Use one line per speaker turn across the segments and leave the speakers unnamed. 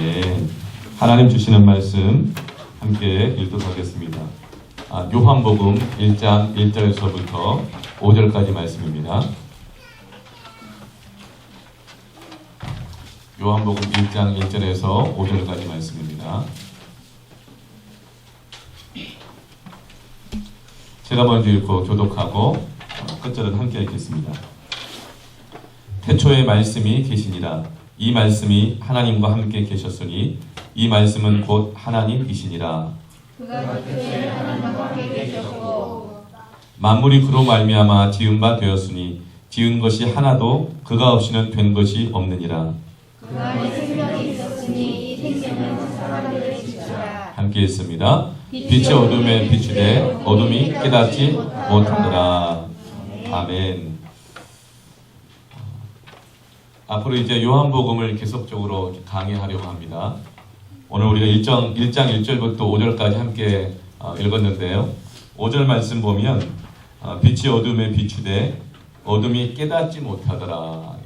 아멘. 하나님 주시는 말씀 함께 읽도록 하겠습니다. 요한복음 1장 1절에서부터 5절까지 말씀입니다. 요한복음 1장 1절에서 5절까지 말씀입니다. 제가 먼저 읽고 교독하고 끝절은 함께 읽겠습니다. 태초에 말씀이 계시니라. 이 말씀이 하나님과 함께 계셨으니 이 말씀은 곧 하나님이시니라.
그가 태초에 하나님과 함께 계셨고
만물이 그로 말미암아 지은 바 되었으니 지은 것이 하나도 그가 없이는 된 것이 없느니라.
그 안에 생명이 있었으니 이 생명은 사람들의 빛이라.
함께 읽습니다. 빛이 어둠에 비추되 어둠이 깨닫지 못하더라. 아멘. 앞으로 이제 요한복음을 계속적으로 강의하려고 합니다. 오늘 우리가 1장 1절부터 5절까지 함께 읽었는데요. 5절 말씀 보면 빛이 어둠에 비추되 어둠이 깨닫지 못하더라.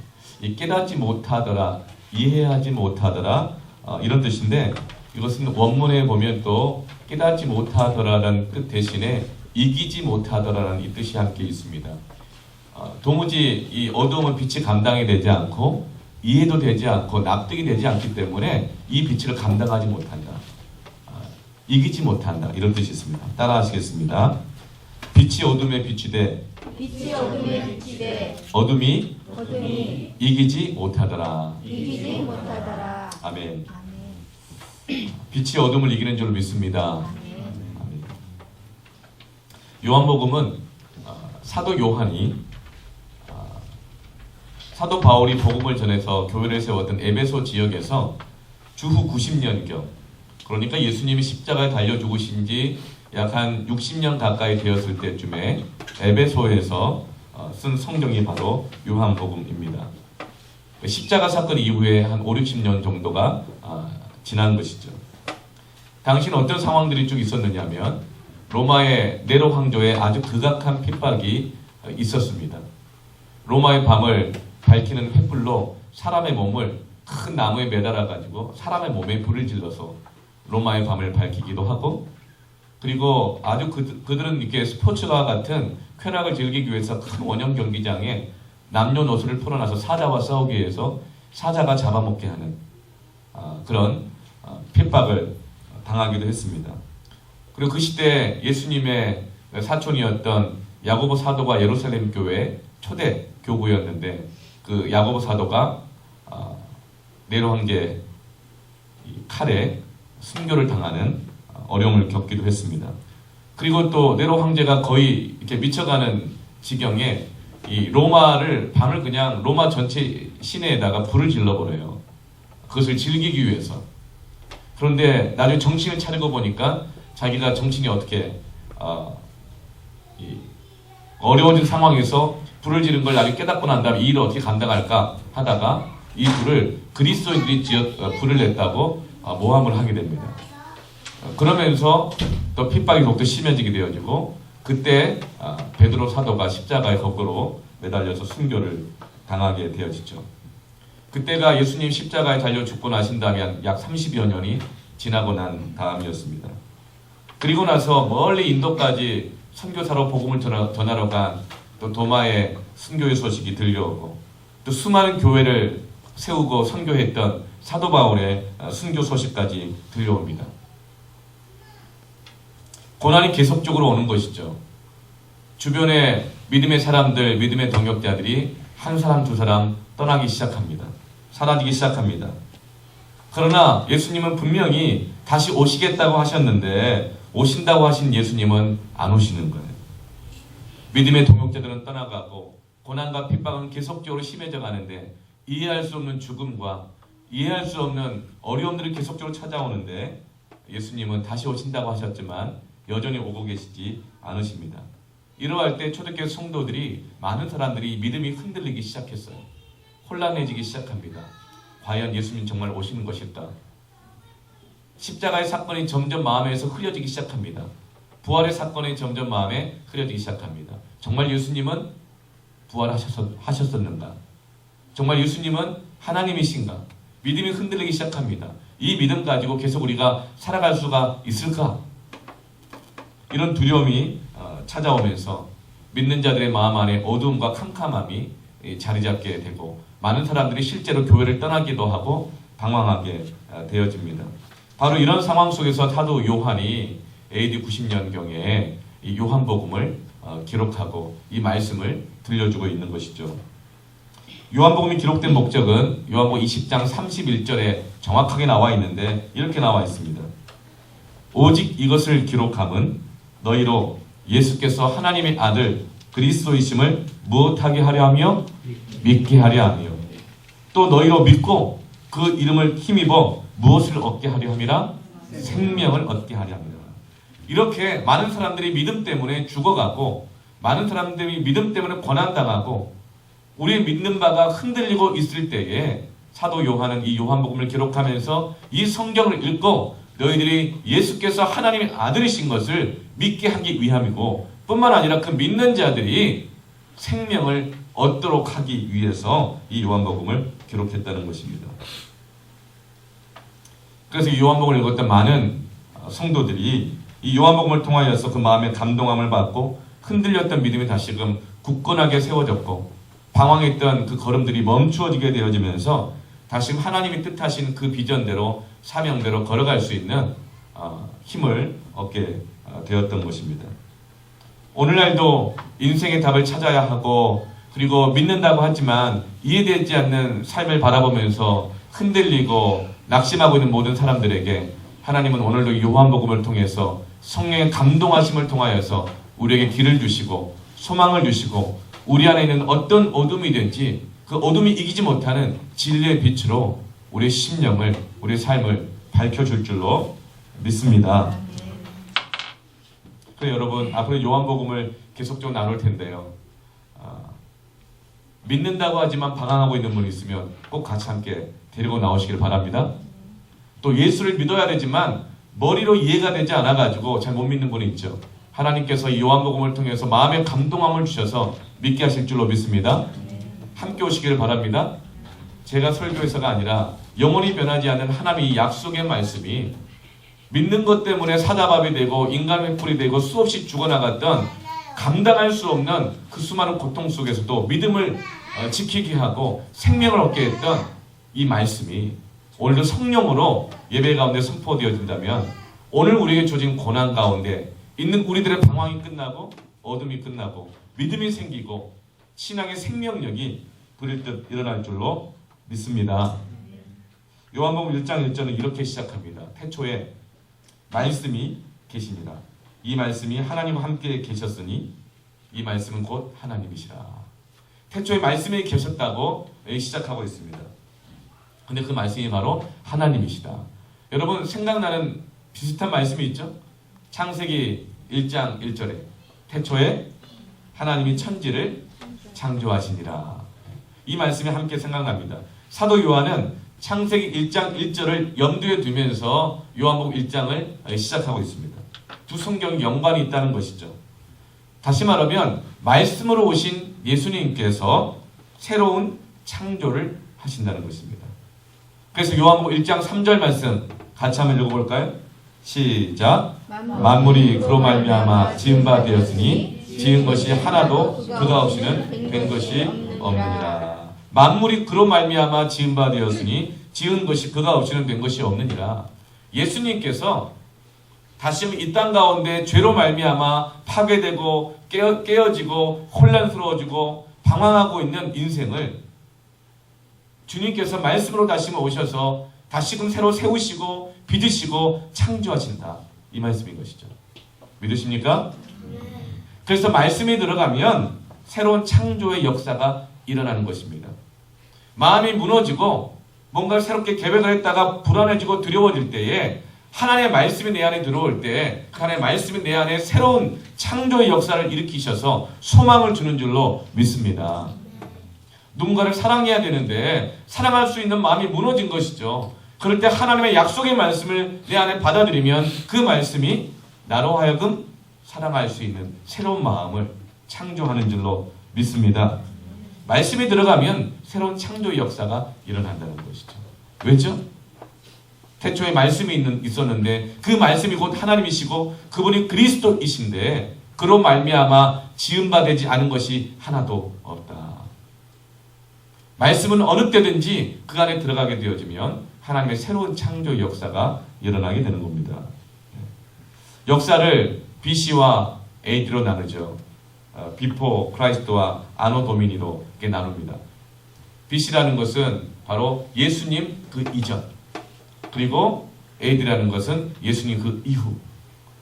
이 깨닫지 못하더라, 이해하지 못하더라 이런 뜻인데 이것은 원문에 보면 또 깨닫지 못하더라라는 뜻 대신에 이기지 못하더라라는 이 뜻이 함께 있습니다. 도무지 이 어두움은 빛이 감당이 되지 않고 이해도 되지 않고 납득이 되지 않기 때문에 이 빛을 감당하지 못한다. 이기지 못한다. 이런 뜻이 있습니다. 따라 하시겠습니다. 빛이 어둠에 비추되
빛이 어둠에 비추되
어둠이 이기지 못하더라.
이기지 못하더라.
아멘.
아멘.
빛이 어둠을 이기는 줄 믿습니다.
아멘.
요한복음은 사도 요한이 사도 바울이 복음을 전해서 교회를 세웠던 에베소 지역에서 주후 90년경, 그러니까 예수님이 십자가에 달려 죽으신 지 약 한 60년 가까이 되었을 때쯤에 에베소에서 쓴 성경이 바로 요한복음입니다. 십자가 사건 이후에 한 5, 60년 정도가 지난 것이죠. 당시는 어떤 상황들이 쭉 있었느냐면 로마의 네로 황조에 아주 극악한 핍박이 있었습니다. 로마의 밤을 밝히는 횃불로 사람의 몸을 큰 나무에 매달아 가지고 사람의 몸에 불을 질러서 로마의 밤을 밝히기도 하고, 그리고 아주 그들은 이렇게 스포츠와 같은 쾌락을 즐기기 위해서 큰 원형 경기장에 남녀노소를 풀어놔서 사자와 싸우기 위해서 사자가 잡아먹게 하는 그런 핍박을 당하기도 했습니다. 그리고 그 시대 예수님의 사촌이었던 야고보 사도가 예루살렘 교회 초대 교구였는데 그 야고보 사도가 네로 황제 칼에 순교를 당하는 어려움을 겪기도 했습니다. 그리고 또 네로 황제가 거의 이렇게 미쳐가는 지경에 이 로마를 밤을 그냥 로마 전체 시내에다가 불을 질러버려요. 그것을 즐기기 위해서. 그런데 나중에 정신을 차리고 보니까 자기가 정신이 어떻게 어려워진 상황에서 불을 지른 걸 나중에 깨닫고 난 다음에 이 일을 어떻게 감당할까 하다가 이 불을 그리스도인들이 불을 냈다고 모함을 하게 됩니다. 그러면서 또 핍박이 더욱더 심해지게 되어지고 그때 베드로 사도가 십자가에 거꾸로 매달려서 순교를 당하게 되어지죠. 그때가 예수님 십자가에 달려 죽고 나신 다음에 약 30여 년이 지나고 난 다음이었습니다. 그리고 나서 멀리 인도까지 선교사로 복음을 전하러 간 또 도마의 순교의 소식이 들려오고 또 수많은 교회를 세우고 선교했던 사도 바울의 순교 소식까지 들려옵니다. 고난이 계속적으로 오는 것이죠. 주변에 믿음의 사람들, 믿음의 동역자들이 한 사람 두 사람 떠나기 시작합니다. 사라지기 시작합니다. 그러나 예수님은 분명히 다시 오시겠다고 하셨는데 오신다고 하신 예수님은 안 오시는 거예요. 믿음의 동역자들은 떠나가고 고난과 핍박은 계속적으로 심해져 가는데 이해할 수 없는 죽음과 이해할 수 없는 어려움들이 계속적으로 찾아오는데 예수님은 다시 오신다고 하셨지만 여전히 오고 계시지 않으십니다. 이러할 때 초대교회 성도들이 많은 사람들이 믿음이 흔들리기 시작했어요. 혼란해지기 시작합니다. 과연 예수님 정말 오시는 것일까? 십자가의 사건이 점점 마음에서 흐려지기 시작합니다. 부활의 사건이 점점 마음에 흐려지기 시작합니다. 정말 예수님은 부활하셨었는가? 정말 예수님은 하나님이신가? 믿음이 흔들리기 시작합니다. 이 믿음 가지고 계속 우리가 살아갈 수가 있을까? 이런 두려움이 찾아오면서 믿는 자들의 마음 안에 어두움과 캄캄함이 자리 잡게 되고 많은 사람들이 실제로 교회를 떠나기도 하고 방황하게 되어집니다. 바로 이런 상황 속에서 사도 요한이 AD 90년경에 이 요한복음을 기록하고 이 말씀을 들려주고 있는 것이죠. 요한복음이 기록된 목적은 요한복음 20장 31절에 정확하게 나와 있는데 이렇게 나와 있습니다. 오직 이것을 기록함은 너희로 예수께서 하나님의 아들 그리스도이심을 무엇하게 하려 하며 믿게 하려 하며 또 너희로 믿고 그 이름을 힘입어 무엇을 얻게 하려 함이라? 생명을 얻게 하려 합니다. 이렇게 많은 사람들이 믿음 때문에 죽어가고 많은 사람들이 믿음 때문에 고난당하고 우리의 믿는 바가 흔들리고 있을 때에 사도 요한은 이 요한복음을 기록하면서 이 성경을 읽고 너희들이 예수께서 하나님의 아들이신 것을 믿게 하기 위함이고 뿐만 아니라 그 믿는 자들이 생명을 얻도록 하기 위해서 이 요한복음을 기록했다는 것입니다. 그래서 이 요한복음을 읽었던 많은 성도들이 이 요한복음을 통하여서 그 마음에 감동함을 받고 흔들렸던 믿음이 다시금 굳건하게 세워졌고 방황했던 그 걸음들이 멈추어지게 되어지면서 다시금 하나님이 뜻하신 그 비전대로 사명대로 걸어갈 수 있는 힘을 얻게 되었던 것입니다. 오늘날도 인생의 답을 찾아야 하고 그리고 믿는다고 하지만 이해되지 않는 삶을 바라보면서 흔들리고 낙심하고 있는 모든 사람들에게 하나님은 오늘도 요한복음을 통해서 성령의 감동하심을 통하여서 우리에게 길을 주시고 소망을 주시고 우리 안에 있는 어떤 어둠이든지 그 어둠이 이기지 못하는 진리의 빛으로 우리의 심령을 우리의 삶을 밝혀줄 줄로 믿습니다. 그래서 여러분 앞으로 요한복음을 계속적으로 나눌 텐데요. 믿는다고 하지만 방황하고 있는 분이 있으면 꼭 같이 함께 데리고 나오시길 바랍니다. 또 예수를 믿어야 되지만 머리로 이해가 되지 않아가지고 잘 못 믿는 분이 있죠. 하나님께서 이 요한복음을 통해서 마음의 감동함을 주셔서 믿게 하실 줄로 믿습니다. 함께 오시기를 바랍니다. 제가 설교에서가 아니라 영원히 변하지 않는 하나님의 약속의 말씀이 믿는 것 때문에 사자밥이 되고 인간의 뿔이 되고 수없이 죽어나갔던 감당할 수 없는 그 수많은 고통 속에서도 믿음을 지키게 하고 생명을 얻게 했던 이 말씀이 오늘도 성령으로 예배 가운데 선포되어진다면 오늘 우리에게 주어진 고난 가운데 있는 우리들의 방황이 끝나고 어둠이 끝나고 믿음이 생기고 신앙의 생명력이 부릴듯 일어날 줄로 믿습니다. 요한복음 1장 1절은 이렇게 시작합니다. 태초에 말씀이 계시니라. 이 말씀이 하나님과 함께 계셨으니 이 말씀은 곧 하나님이시라. 태초에 말씀이 계셨다고 시작하고 있습니다. 근데 그 말씀이 바로 하나님이시다. 여러분 생각나는 비슷한 말씀이 있죠? 창세기 1장 1절에 태초에 하나님이 천지를 창조하시니라. 이 말씀이 함께 생각납니다. 사도 요한은 창세기 1장 1절을 염두에 두면서 요한복음 1장을 시작하고 있습니다. 두 성경이 연관이 있다는 것이죠. 다시 말하면 말씀으로 오신 예수님께서 새로운 창조를 하신다는 것입니다. 그래서 요한복음 1장 3절 말씀 같이 한번 읽어볼까요? 시작. 만물이 그로 말미암아 지은 바 되었으니 지은 것이 하나도 그가 없이는 된 것이 없느니라. 만물이 그로 말미암아 지은 바 되었으니 지은 것이 그가 없이는 된 것이 없느니라. 예수님께서 다시 이 땅 가운데 죄로 말미암아 파괴되고 깨어지고 혼란스러워지고 방황하고 있는 인생을 주님께서 말씀으로 다시 오셔서 다시금 새로 세우시고 빚으시고 창조하신다. 이 말씀인 것이죠. 믿으십니까? 그래서 말씀이 들어가면 새로운 창조의 역사가 일어나는 것입니다. 마음이 무너지고 뭔가 새롭게 계획을 했다가 불안해지고 두려워질 때에 하나님의 말씀이 내 안에 들어올 때 하나님의 말씀이 내 안에 새로운 창조의 역사를 일으키셔서 소망을 주는 줄로 믿습니다. 누군가를 사랑해야 되는데 사랑할 수 있는 마음이 무너진 것이죠. 그럴 때 하나님의 약속의 말씀을 내 안에 받아들이면 그 말씀이 나로 하여금 사랑할 수 있는 새로운 마음을 창조하는 줄로 믿습니다. 말씀이 들어가면 새로운 창조의 역사가 일어난다는 것이죠. 왜죠? 태초에 말씀이 있었는데 그 말씀이 곧 하나님이시고 그분이 그리스도이신데 그로 말미암아 지음받지 않은 것이 하나도 없다. 말씀은 어느 때든지 그 안에 들어가게 되어지면 하나님의 새로운 창조의 역사가 일어나게 되는 겁니다. 역사를 BC와 AD로 나누죠. 비포 크라이스트와 아노 도미니로 이렇게 나눕니다. BC라는 것은 바로 예수님 그 이전, 그리고 AD라는 것은 예수님 그 이후,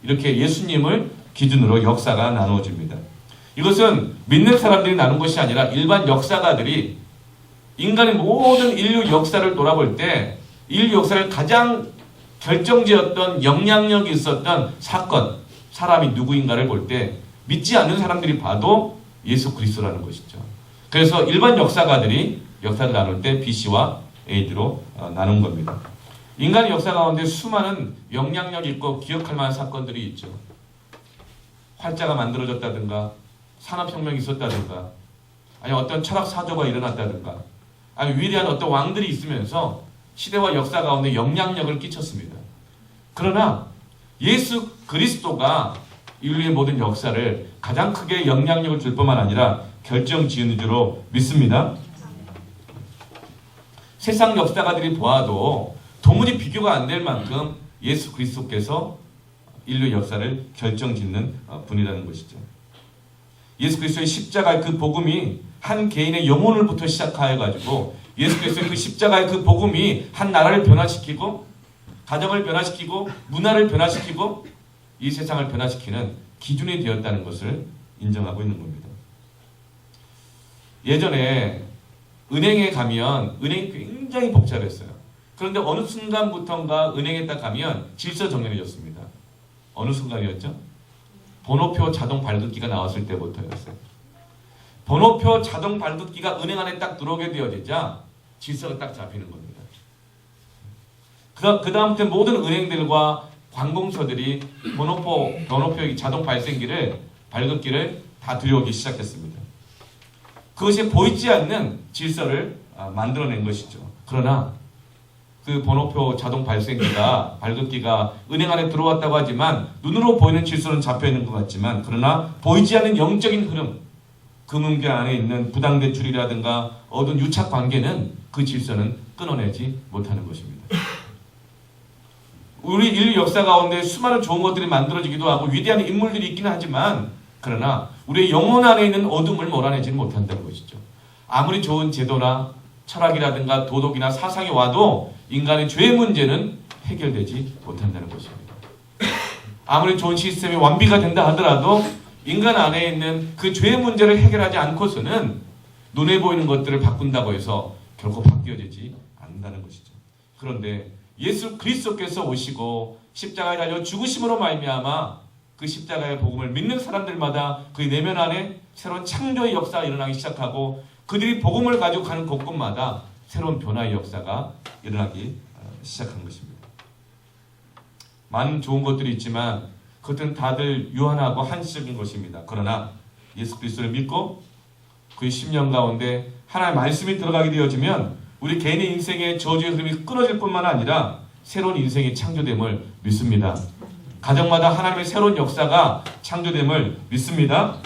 이렇게 예수님을 기준으로 역사가 나누어집니다. 이것은 믿는 사람들이 나눈 것이 아니라 일반 역사가들이 인간의 모든 인류 역사를 돌아볼 때 인류 역사를 가장 결정지었던 영향력이 있었던 사건, 사람이 누구인가를 볼 때 믿지 않는 사람들이 봐도 예수 그리스도라는 것이죠. 그래서 일반 역사가들이 역사를 나눌 때 BC와 AD로 나눈 겁니다. 인간의 역사 가운데 수많은 영향력 있고 기억할 만한 사건들이 있죠. 활자가 만들어졌다든가, 산업혁명이 있었다든가, 아니 어떤 철학 사조가 일어났다든가, 아니 위대한 어떤 왕들이 있으면서 시대와 역사 가운데 영향력을 끼쳤습니다. 그러나 예수 그리스도가 인류의 모든 역사를 가장 크게 영향력을 줄 뿐만 아니라 결정지은 줄로 믿습니다. 세상 역사가들이 보아도 도무지 비교가 안 될 만큼 예수 그리스도께서 인류 역사를 결정짓는 분이라는 것이죠. 예수 그리스도의 십자가의 그 복음이 한 개인의 영혼을부터 시작하여가지고 예수 그리스도의 그 십자가의 그 복음이 한 나라를 변화시키고 가정을 변화시키고 문화를 변화시키고 이 세상을 변화시키는 기준이 되었다는 것을 인정하고 있는 겁니다. 예전에 은행에 가면 은행이 굉장히 복잡했어요. 그런데 어느 순간부터인가 은행에 딱 가면 질서 정연해졌습니다. 어느 순간이었죠? 번호표 자동 발급기가 나왔을 때부터였어요. 번호표 자동 발급기가 은행 안에 딱 들어오게 되어지자 질서가 딱 잡히는 겁니다. 그 다음부터 모든 은행들과 관공서들이 번호표 자동 발급기를 다 들여오기 시작했습니다. 그것이 보이지 않는 질서를 만들어낸 것이죠. 그러나 그 번호표 자동 발급기가 은행 안에 들어왔다고 하지만 눈으로 보이는 질서는 잡혀 있는 것 같지만 그러나 보이지 않는 영적인 흐름, 금융계 안에 있는 부당대출이라든가 어두운 유착관계는 그 질서는 끊어내지 못하는 것입니다. 우리 인류 역사 가운데 수많은 좋은 것들이 만들어지기도 하고 위대한 인물들이 있기는 하지만 그러나 우리의 영혼 안에 있는 어둠을 몰아내지는 못한다는 것이죠. 아무리 좋은 제도나 철학이라든가 도덕이나 사상이 와도 인간의 죄 문제는 해결되지 못한다는 것입니다. 아무리 좋은 시스템이 완비가 된다 하더라도 인간 안에 있는 그 죄 문제를 해결하지 않고서는 눈에 보이는 것들을 바꾼다고 해서 결코 바뀌어지지 않는다는 것이죠. 그런데 예수 그리스도께서 오시고 십자가에 달려 죽으심으로 말미암아 그 십자가의 복음을 믿는 사람들마다 그 내면 안에 새로운 창조의 역사가 일어나기 시작하고 그들이 복음을 가지고 가는 곳곳마다 새로운 변화의 역사가 일어나기 시작한 것입니다. 많은 좋은 것들이 있지만 그것은 다들 유한하고 한시적인 것입니다. 그러나 예수 그리스도를 믿고 그의 심령 가운데 하나님의 말씀이 들어가게 되어지면 우리 개인의 인생의 저주의 흐름이 끊어질 뿐만 아니라 새로운 인생이 창조됨을 믿습니다. 가정마다 하나님의 새로운 역사가 창조됨을 믿습니다.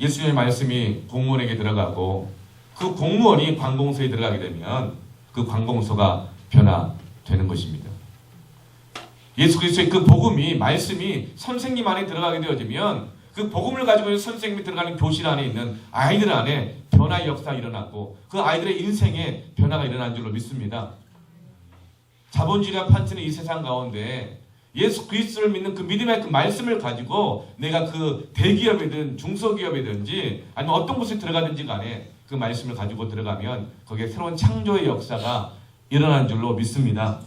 예수님의 말씀이 공무원에게 들어가고 그 공무원이 관공서에 들어가게 되면 그 관공서가 변화되는 것입니다. 예수 그리스도의 그 복음이 말씀이 선생님 안에 들어가게 되어지면 그 복음을 가지고 있는 선생님이 들어가는 교실 안에 있는 아이들 안에 변화의 역사가 일어났고 그 아이들의 인생에 변화가 일어난 줄로 믿습니다. 자본주의가 판치는 이 세상 가운데 예수 그리스도를 믿는 그 믿음의 그 말씀을 가지고 내가 그 대기업이든 중소기업이든지 아니면 어떤 곳에 들어가든지 간에 그 말씀을 가지고 들어가면 거기에 새로운 창조의 역사가 일어난 줄로 믿습니다.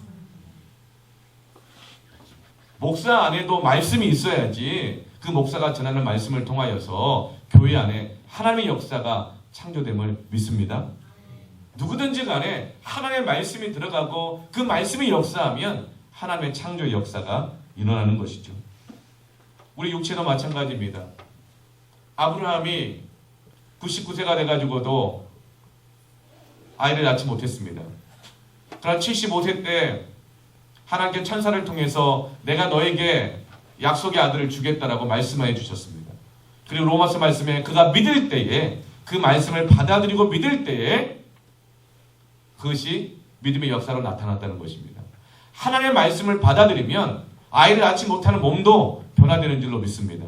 목사 안에도 말씀이 있어야지 그 목사가 전하는 말씀을 통하여서 교회 안에 하나님의 역사가 창조됨을 믿습니다. 누구든지 간에 하나님의 말씀이 들어가고 그 말씀이 역사하면 하나님의 창조의 역사가 일어나는 것이죠. 우리 육체도 마찬가지입니다. 아브라함이 99세가 돼가지고도 아이를 낳지 못했습니다. 그러나 75세 때 하나님께 천사를 통해서 내가 너에게 약속의 아들을 주겠다라고 말씀해 주셨습니다. 그리고 로마서 말씀에 그가 믿을 때에 그 말씀을 받아들이고 믿을 때에 그것이 믿음의 역사로 나타났다는 것입니다. 하나님의 말씀을 받아들이면 아이를 낳지 못하는 몸도 변화되는 줄로 믿습니다.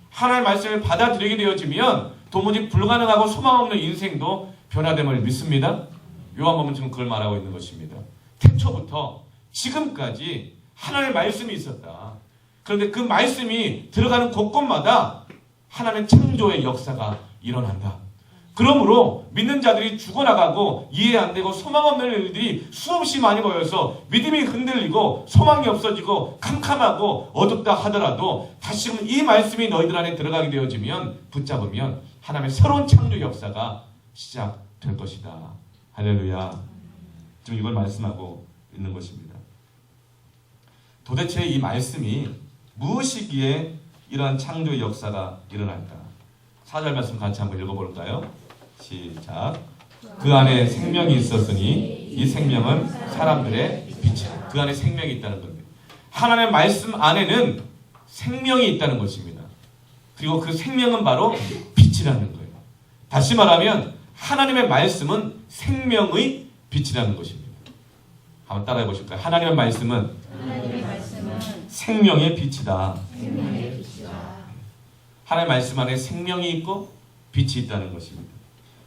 하나님의 말씀을 받아들이게 되어지면 도무지 불가능하고 소망 없는 인생도 변화됨을 믿습니다. 요한복음은 지금 그걸 말하고 있는 것입니다. 태초부터 지금까지 하나님의 말씀이 있었다. 그런데 그 말씀이 들어가는 곳곳마다 하나님의 창조의 역사가 일어난다. 그러므로 믿는 자들이 죽어나가고 이해 안 되고 소망 없는 일들이 수없이 많이 보여서 믿음이 흔들리고 소망이 없어지고 캄캄하고 어둡다 하더라도 다시금 이 말씀이 너희들 안에 들어가게 되어지면 붙잡으면 하나님의 새로운 창조 역사가 시작될 것이다. 할렐루야. 지금 이걸 말씀하고 있는 것입니다. 도대체 이 말씀이 무엇이기에 이러한 창조의 역사가 일어날까? 4절 말씀 같이 한번 읽어볼까요? 시작. 그 안에 생명이 있었으니 이 생명은 사람들의 빛이라. 그 안에 생명이 있다는 겁니다. 하나님의 말씀 안에는 생명이 있다는 것입니다. 그리고 그 생명은 바로 빛이라는 거예요. 다시 말하면 하나님의 말씀은 생명의 빛이라는 것입니다. 한번 따라해 보실까요? 하나님의 말씀은 생명의 빛이다. 하나님의 말씀 안에 생명이 있고 빛이 있다는 것입니다.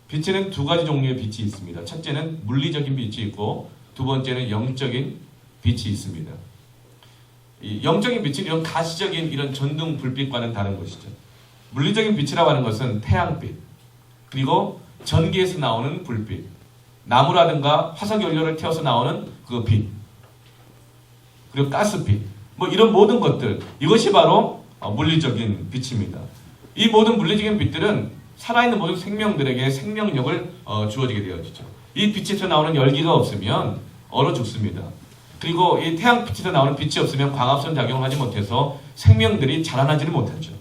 빛에는 두 가지 종류의 빛이 있습니다. 첫째는 물리적인 빛이 있고 두 번째는 영적인 빛이 있습니다. 이 영적인 빛은 이런 가시적인 이런 전등 불빛과는 다른 것이죠. 물리적인 빛이라고 하는 것은 태양빛, 그리고 전기에서 나오는 불빛, 나무라든가 화석 연료를 태워서 나오는 그 빛, 그리고 가스빛, 뭐 이런 모든 것들, 이것이 바로 물리적인 빛입니다. 이 모든 물리적인 빛들은 살아있는 모든 생명들에게 생명력을 주어지게 되어지죠. 이 빛에서 나오는 열기가 없으면 얼어 죽습니다. 그리고 이 태양빛에서 나오는 빛이 없으면 광합성 작용을 하지 못해서 생명들이 자라나지를 못하죠.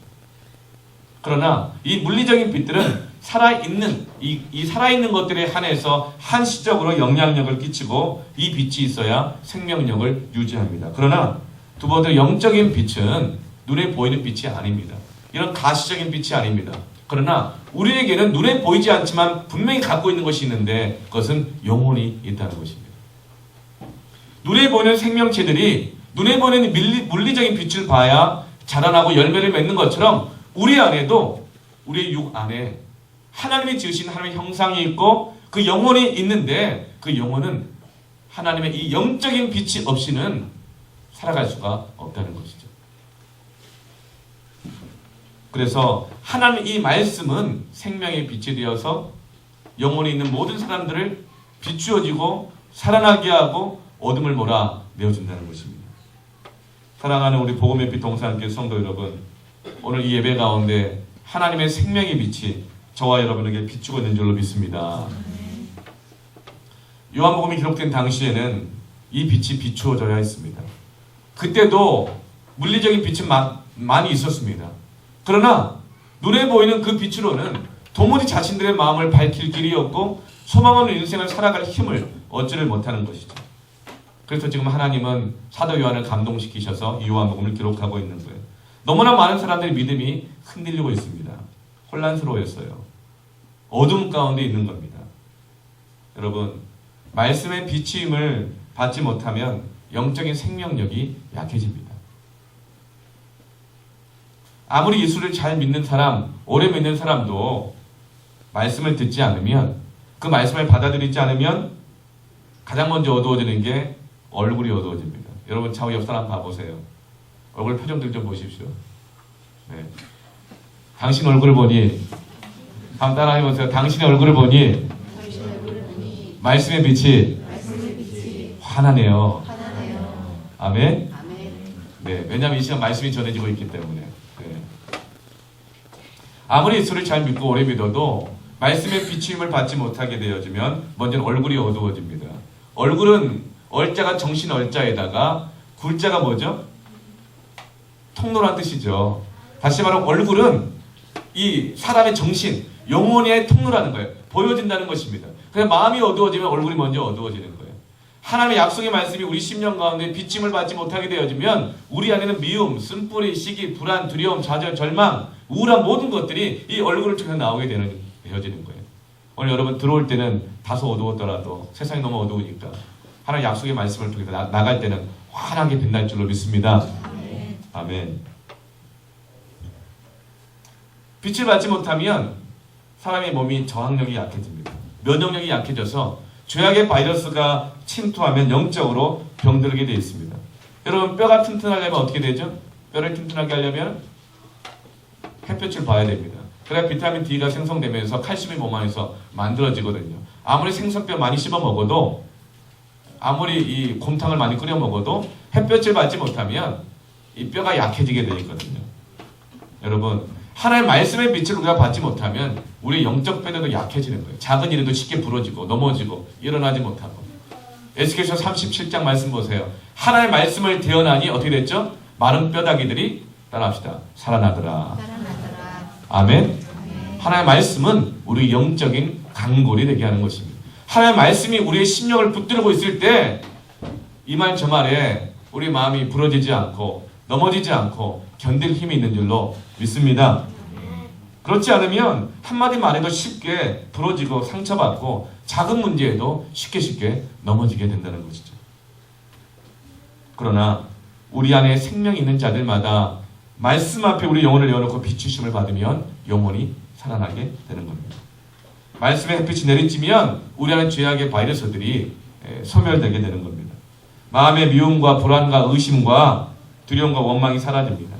그러나 이 물리적인 빛들은 살아있는 이 살아있는 것들에 한해서 한시적으로 영향력을 끼치고 이 빛이 있어야 생명력을 유지합니다. 그러나 두 번째 영적인 빛은 눈에 보이는 빛이 아닙니다. 이런 가시적인 빛이 아닙니다. 그러나 우리에게는 눈에 보이지 않지만 분명히 갖고 있는 것이 있는데 그것은 영혼이 있다는 것입니다. 눈에 보이는 생명체들이 눈에 보이는 물리적인 빛을 봐야 자라나고 열매를 맺는 것처럼 우리 안에도 우리의 육 안에 하나님이 지으신 하나님의 형상이 있고 그 영혼이 있는데 그 영혼은 하나님의 이 영적인 빛이 없이는 살아갈 수가 없다는 것이죠. 그래서 하나님 이 말씀은 생명의 빛이 되어서 영혼이 있는 모든 사람들을 비추어지고 살아나게 하고 어둠을 몰아내어준다는 것입니다. 사랑하는 우리 복음의 빛 동산교회 성도 여러분, 오늘 이 예배 가운데 하나님의 생명의 빛이 저와 여러분에게 비추고 있는 줄로 믿습니다. 요한복음이 기록된 당시에는 이 빛이 비추어져야 했습니다. 그때도 물리적인 빛은 많이 있었습니다. 그러나 눈에 보이는 그 빛으로는 도무지 자신들의 마음을 밝힐 길이 없고 소망 없는 인생을 살아갈 힘을 얻지를 못하는 것이죠. 그래서 지금 하나님은 사도 요한을 감동시키셔서 이 요한복음을 기록하고 있는 거예요. 너무나 많은 사람들의 믿음이 흔들리고 있습니다. 혼란스러워했어요. 어둠 가운데 있는 겁니다. 여러분, 말씀의 비추임을 받지 못하면 영적인 생명력이 약해집니다. 아무리 예수를 잘 믿는 사람, 오래 믿는 사람도 말씀을 듣지 않으면, 그 말씀을 받아들이지 않으면 가장 먼저 어두워지는 게 얼굴이 어두워집니다. 여러분 좌우 옆 사람 봐보세요. 얼굴 표정들 좀 보십시오. 네. 당신 얼굴을 보니, 한번 따라 해보세요. 당신의 얼굴을 보니 말씀의 빛이 환하네요. 아멘. 네, 왜냐하면 이 시간 말씀이 전해지고 있기 때문에. 네. 아무리 예수를 잘 믿고 오래 믿어도 말씀의 비추임을 받지 못하게 되어지면 먼저는 얼굴이 어두워집니다. 얼굴은 얼자가 정신 얼자에다가 굴자가 뭐죠? 통로란 뜻이죠. 다시 말하면 얼굴은 이 사람의 정신, 영혼의 통로라는 거예요. 보여진다는 것입니다. 그냥 마음이 어두워지면 얼굴이 먼저 어두워지는 거예요. 하나님의 약속의 말씀이 우리 심령 가운데 비침을 받지 못하게 되어지면 우리 안에는 미움, 쓴뿌리, 시기, 불안, 두려움, 좌절, 절망, 우울한 모든 것들이 이 얼굴을 통해 나오게 되어지는 거예요. 오늘 여러분 들어올 때는 다소 어두웠더라도 세상이 너무 어두우니까 하나님의 약속의 말씀을 통해 나갈 때는 환하게 빛날 줄로 믿습니다. 아멘. 빛을 받지 못하면 사람의 몸이 저항력이 약해집니다. 면역력이 약해져서 죄악의 바이러스가 침투하면 영적으로 병들게 되어 있습니다. 여러분 뼈가 튼튼하려면 어떻게 되죠? 뼈를 튼튼하게 하려면 햇볕을 봐야 됩니다. 그래야 비타민 D가 생성되면서 칼슘이 몸 안에서 만들어지거든요. 아무리 생선뼈 많이 씹어 먹어도 아무리 이 곰탕을 많이 끓여 먹어도 햇볕을 받지 못하면 이 뼈가 약해지게 되어 있거든요. 여러분 하나님의 말씀의 빛을 우리가 받지 못하면 우리 영적 뼈도 약해지는 거예요. 작은 일에도 쉽게 부러지고 넘어지고 일어나지 못하고. 에스겔서 37장 말씀 보세요. 하나님의 말씀을 대언하니 어떻게 됐죠? 마른 뼈다귀들이 따라합시다. 살아나더라. 아멘. 하나님의 말씀은 우리 영적인 강골이 되게 하는 것입니다. 하나님의 말씀이 우리의 심령을 붙들고 있을 때 이 말 저 말에 우리 마음이 부러지지 않고 넘어지지 않고 견딜 힘이 있는 줄로 믿습니다. 그렇지 않으면 한마디 말해도 쉽게 부러지고 상처받고 작은 문제에도 쉽게 넘어지게 된다는 것이죠. 그러나 우리 안에 생명이 있는 자들마다 말씀 앞에 우리 영혼을 내어놓고 비추심을 받으면 영혼이 살아나게 되는 겁니다. 말씀의 햇빛이 내리쬐면 우리 안에 죄악의 바이러스들이 소멸되게 되는 겁니다. 마음의 미움과 불안과 의심과 두려움과 원망이 사라집니다.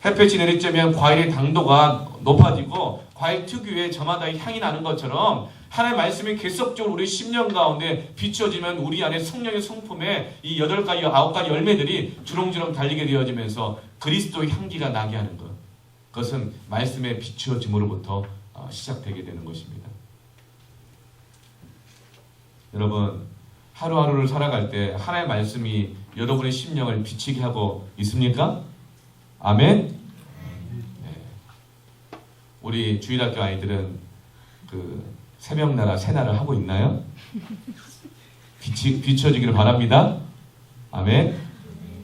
햇볕이 내리쬐면 과일의 당도가 높아지고 과일 특유의 저마다 향이 나는 것처럼 하나님의 말씀이 계속적으로 우리 심령 가운데 비추어지면 우리 안에 성령의 성품에 이 8가지, 9가지 열매들이 주렁주렁 달리게 되어지면서 그리스도의 향기가 나게 하는 것. 그것은 말씀에 비추어짐으로부터 시작되게 되는 것입니다. 여러분 하루하루를 살아갈 때 하나님의 말씀이 여러분의 심령을 비치게 하고 있습니까? 아멘? 네. 우리 주일학교 아이들은 그 새벽나라 새날을 하고 있나요? 비춰지기를 바랍니다. 아멘?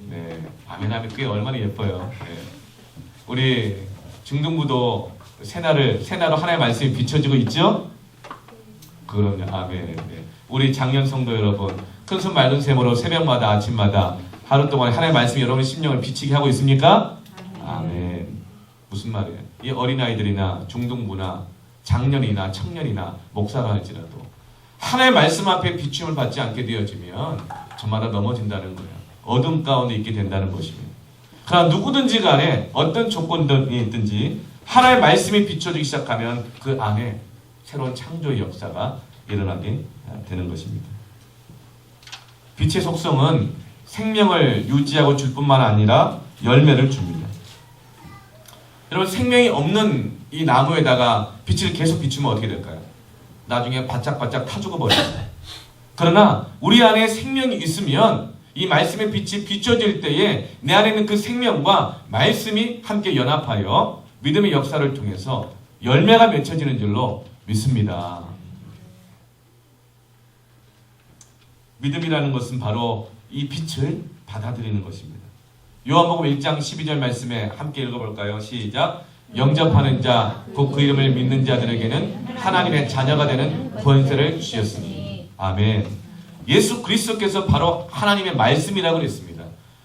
네. 아멘 하면 그게 얼마나 예뻐요. 네. 우리 중등부도 새날로 하나님의 말씀이 비춰지고 있죠? 그럼요. 아멘. 네. 우리 장년 성도 여러분, 큰손 맑은 셈으로 새벽마다 아침마다 하루 동안 하나님의 말씀이 여러분의 심령을 비치게 하고 있습니까? 아멘. 무슨 말이에요? 이 어린아이들이나 중등부나 장년이나 청년이나 목사가 할지라도 하나님의 말씀 앞에 비춤을 받지 않게 되어지면 저마다 넘어진다는 거예요. 어둠 가운데 있게 된다는 것입니다. 그러나 누구든지 간에 어떤 조건이 있든지 하나님의 말씀이 비춰지기 시작하면 그 안에 새로운 창조의 역사가 일어나게 되는 것입니다. 빛의 속성은 생명을 유지하고 줄 뿐만 아니라 열매를 줍니다. 여러분 생명이 없는 이 나무에다가 빛을 계속 비추면 어떻게 될까요? 나중에 바짝바짝 타 죽어버려요. 그러나 우리 안에 생명이 있으면 이 말씀의 빛이 비춰질 때에 내 안에 있는 그 생명과 말씀이 함께 연합하여 믿음의 역사를 통해서 열매가 맺혀지는 줄로 믿습니다. 믿음이라는 것은 바로 이 빛을 받아들이는 것입니다. 요한복음 1장 12절 말씀에 함께 읽어볼까요? 시작. 영접하는 자, 곧 그 이름을 믿는 자들에게는 하나님의 자녀가 되는 권세를 주셨으니. 아멘. 예수 그리스도께서 바로 하나님의 말씀이라고 그랬습니다.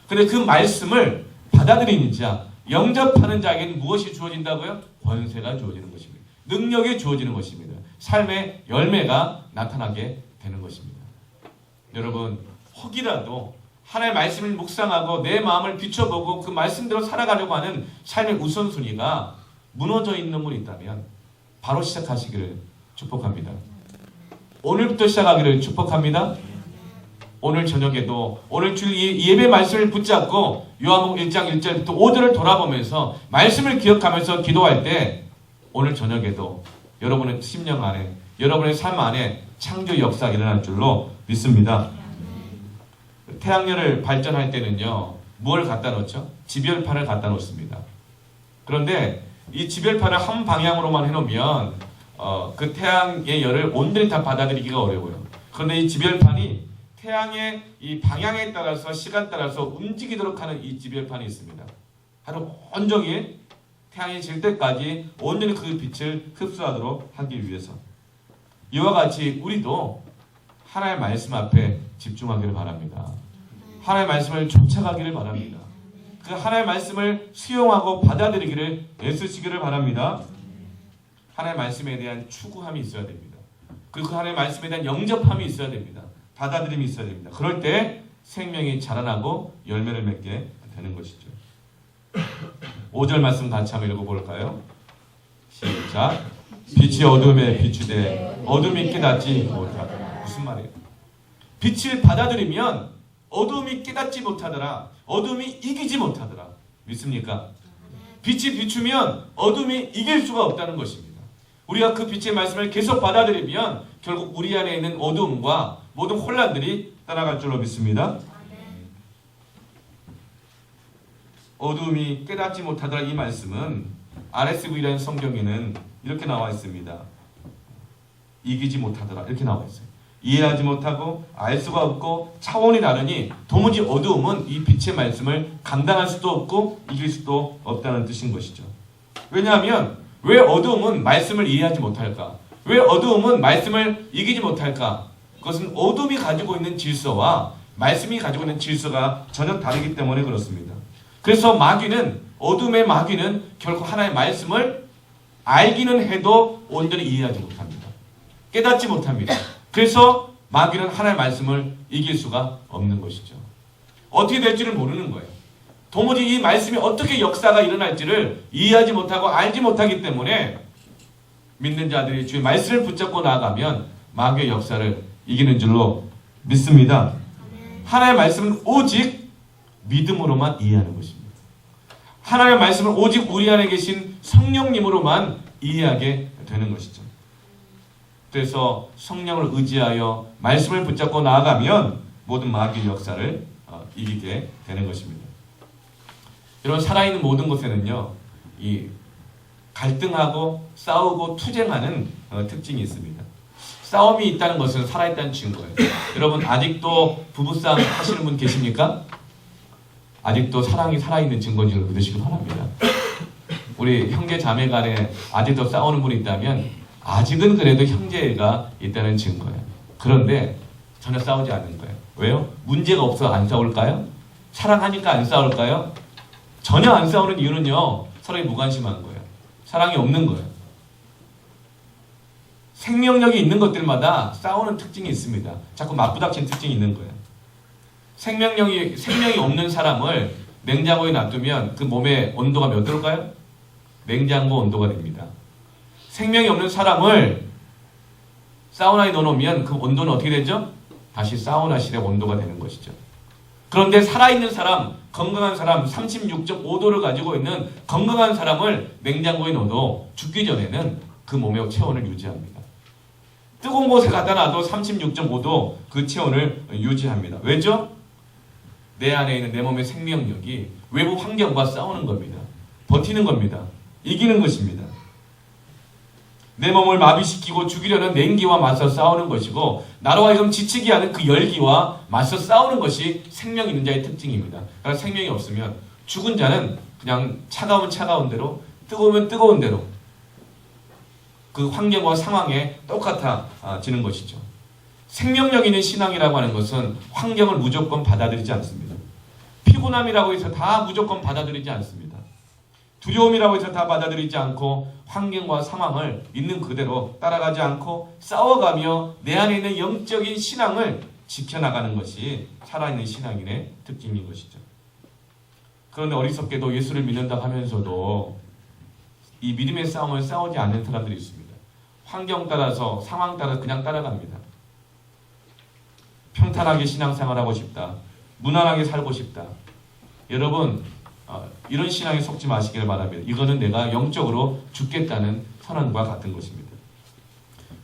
그런데 그 말씀을 받아들이는 자, 영접하는 자에게는 무엇이 주어진다고요? 권세가 주어지는 것입니다. 능력이 주어지는 것입니다. 삶의 열매가 나타나게 되는 것입니다. 여러분 혹이라도 하나님의 말씀을 묵상하고 내 마음을 비춰보고 그 말씀대로 살아가려고 하는 삶의 우선순위가 무너져 있는 분이 있다면 바로 시작하시기를 축복합니다. 오늘부터 시작하기를 축복합니다. 오늘 저녁에도 오늘 주 예배 말씀을 붙잡고 요한복음 1장 1절부터 5절을 돌아보면서 말씀을 기억하면서 기도할 때 오늘 저녁에도 여러분의 심령 안에 여러분의 삶 안에 창조 역사가 일어날 줄로 믿습니다. 태양열을 발전할 때는요, 뭘 갖다 놓죠? 지별판을 갖다 놓습니다. 그런데 이 지별판을 한 방향으로만 해놓으면 그 태양의 열을 온전히 다 받아들이기가 어려워요. 그런데 이 지별판이 태양의 이 방향에 따라서 시간 따라서 움직이도록 하는 이 지별판이 있습니다. 하루 온종일 태양이 질 때까지 온전히 그 빛을 흡수하도록 하기 위해서 이와 같이 우리도 하나님의 말씀 앞에 집중하기를 바랍니다. 하나님의 말씀을 쫓아가기를 바랍니다. 그 하나님의 말씀을 수용하고 받아들이기를 애쓰시기를 바랍니다. 하나님의 말씀에 대한 추구함이 있어야 됩니다. 그리고 그 하나님의 말씀에 대한 영접함이 있어야 됩니다. 받아들임이 있어야 됩니다. 그럴 때 생명이 자라나고 열매를 맺게 되는 것이죠. 5절 말씀 같이 한번 읽어볼까요? 시작. 빛이 어둠에 비추되 어둠이 깨닫지 못하더라. 무슨 말이에요? 빛을 받아들이면 어둠이 깨닫지 못하더라. 어둠이 이기지 못하더라. 믿습니까? 빛이 비추면 어둠이 이길 수가 없다는 것입니다. 우리가 그 빛의 말씀을 계속 받아들이면 결국 우리 안에 있는 어둠과 모든 혼란들이 따라갈 줄로 믿습니다. 어둠이 깨닫지 못하더라 이 말씀은 RSV라는 성경에는 이렇게 나와 있습니다. 이기지 못하더라 이렇게 나와 있어요. 이해하지 못하고 알 수가 없고 차원이 다르니 도무지 어두움은 이 빛의 말씀을 감당할 수도 없고 이길 수도 없다는 뜻인 것이죠. 왜냐하면 왜 어두움은 말씀을 이해하지 못할까? 왜 어두움은 말씀을 이기지 못할까? 그것은 어둠이 가지고 있는 질서와 말씀이 가지고 있는 질서가 전혀 다르기 때문에 그렇습니다. 그래서 마귀는 어둠의 마귀는 결국 하나의 말씀을 알기는 해도 온전히 이해하지 못합니다. 깨닫지 못합니다. 그래서 마귀는 하나의 말씀을 이길 수가 없는 것이죠. 어떻게 될지를 모르는 거예요. 도무지 이 말씀이 어떻게 역사가 일어날지를 이해하지 못하고 알지 못하기 때문에 믿는 자들이 주의 말씀을 붙잡고 나아가면 마귀의 역사를 이기는 줄로 믿습니다. 하나의 말씀은 오직 믿음으로만 이해하는 것입니다. 하나님의 말씀을 오직 우리 안에 계신 성령님으로만 이해하게 되는 것이죠. 그래서 성령을 의지하여 말씀을 붙잡고 나아가면 모든 마귀의 역사를 이기게 되는 것입니다. 여러분 살아있는 모든 곳에는요 이 갈등하고 싸우고 투쟁하는 특징이 있습니다. 싸움이 있다는 것은 살아있다는 증거예요. 여러분 아직도 부부싸움 하시는 분 계십니까? 아직도 사랑이 살아있는 증거인 줄 믿으시기 바랍니다. 우리 형제 자매 간에 아직도 싸우는 분이 있다면 아직은 그래도 형제가 있다는 증거예요. 그런데 전혀 싸우지 않는 거예요. 왜요? 문제가 없어서 안 싸울까요? 사랑하니까 안 싸울까요? 전혀 안 싸우는 이유는요 서로에 무관심한 거예요. 사랑이 없는 거예요. 생명력이 있는 것들마다 싸우는 특징이 있습니다. 자꾸 맞부닥치는 특징이 있는 거예요. 생명이 없는 사람을 냉장고에 놔두면 그 몸의 온도가 몇 도일까요? 냉장고 온도가 됩니다. 생명이 없는 사람을 사우나에 넣어놓으면 그 온도는 어떻게 되죠? 다시 사우나실의 온도가 되는 것이죠. 그런데 살아있는 사람, 건강한 사람, 36.5도를 가지고 있는 건강한 사람을 냉장고에 넣어도 죽기 전에는 그 몸의 체온을 유지합니다. 뜨거운 곳에 갖다 놔도 36.5도 그 체온을 유지합니다. 왜죠? 내 안에 있는 내 몸의 생명력이 외부 환경과 싸우는 겁니다. 버티는 겁니다. 이기는 것입니다. 내 몸을 마비시키고 죽이려는 냉기와 맞서 싸우는 것이고 나로 하여금 지치게 하는 그 열기와 맞서 싸우는 것이 생명 있는 자의 특징입니다. 그러니까 생명이 없으면 죽은 자는 그냥 차가우면 차가운 대로 뜨거우면 뜨거운 대로 그 환경과 상황에 똑같아지는 것이죠. 생명력 있는 신앙이라고 하는 것은 환경을 무조건 받아들이지 않습니다. 피곤함이라고 해서 다 무조건 받아들이지 않습니다. 두려움이라고 해서 다 받아들이지 않고 환경과 상황을 있는 그대로 따라가지 않고 싸워가며 내 안에 있는 영적인 신앙을 지켜나가는 것이 살아있는 신앙인의 특징인 것이죠. 그런데 어리석게도 예수를 믿는다 하면서도 이 믿음의 싸움을 싸우지 않는 사람들이 있습니다. 환경 따라서 상황 따라서 그냥 따라갑니다. 평탄하게 신앙생활하고 싶다. 무난하게 살고 싶다. 여러분 이런 신앙에 속지 마시길 바랍니다. 이거는 내가 영적으로 죽겠다는 선언과 같은 것입니다.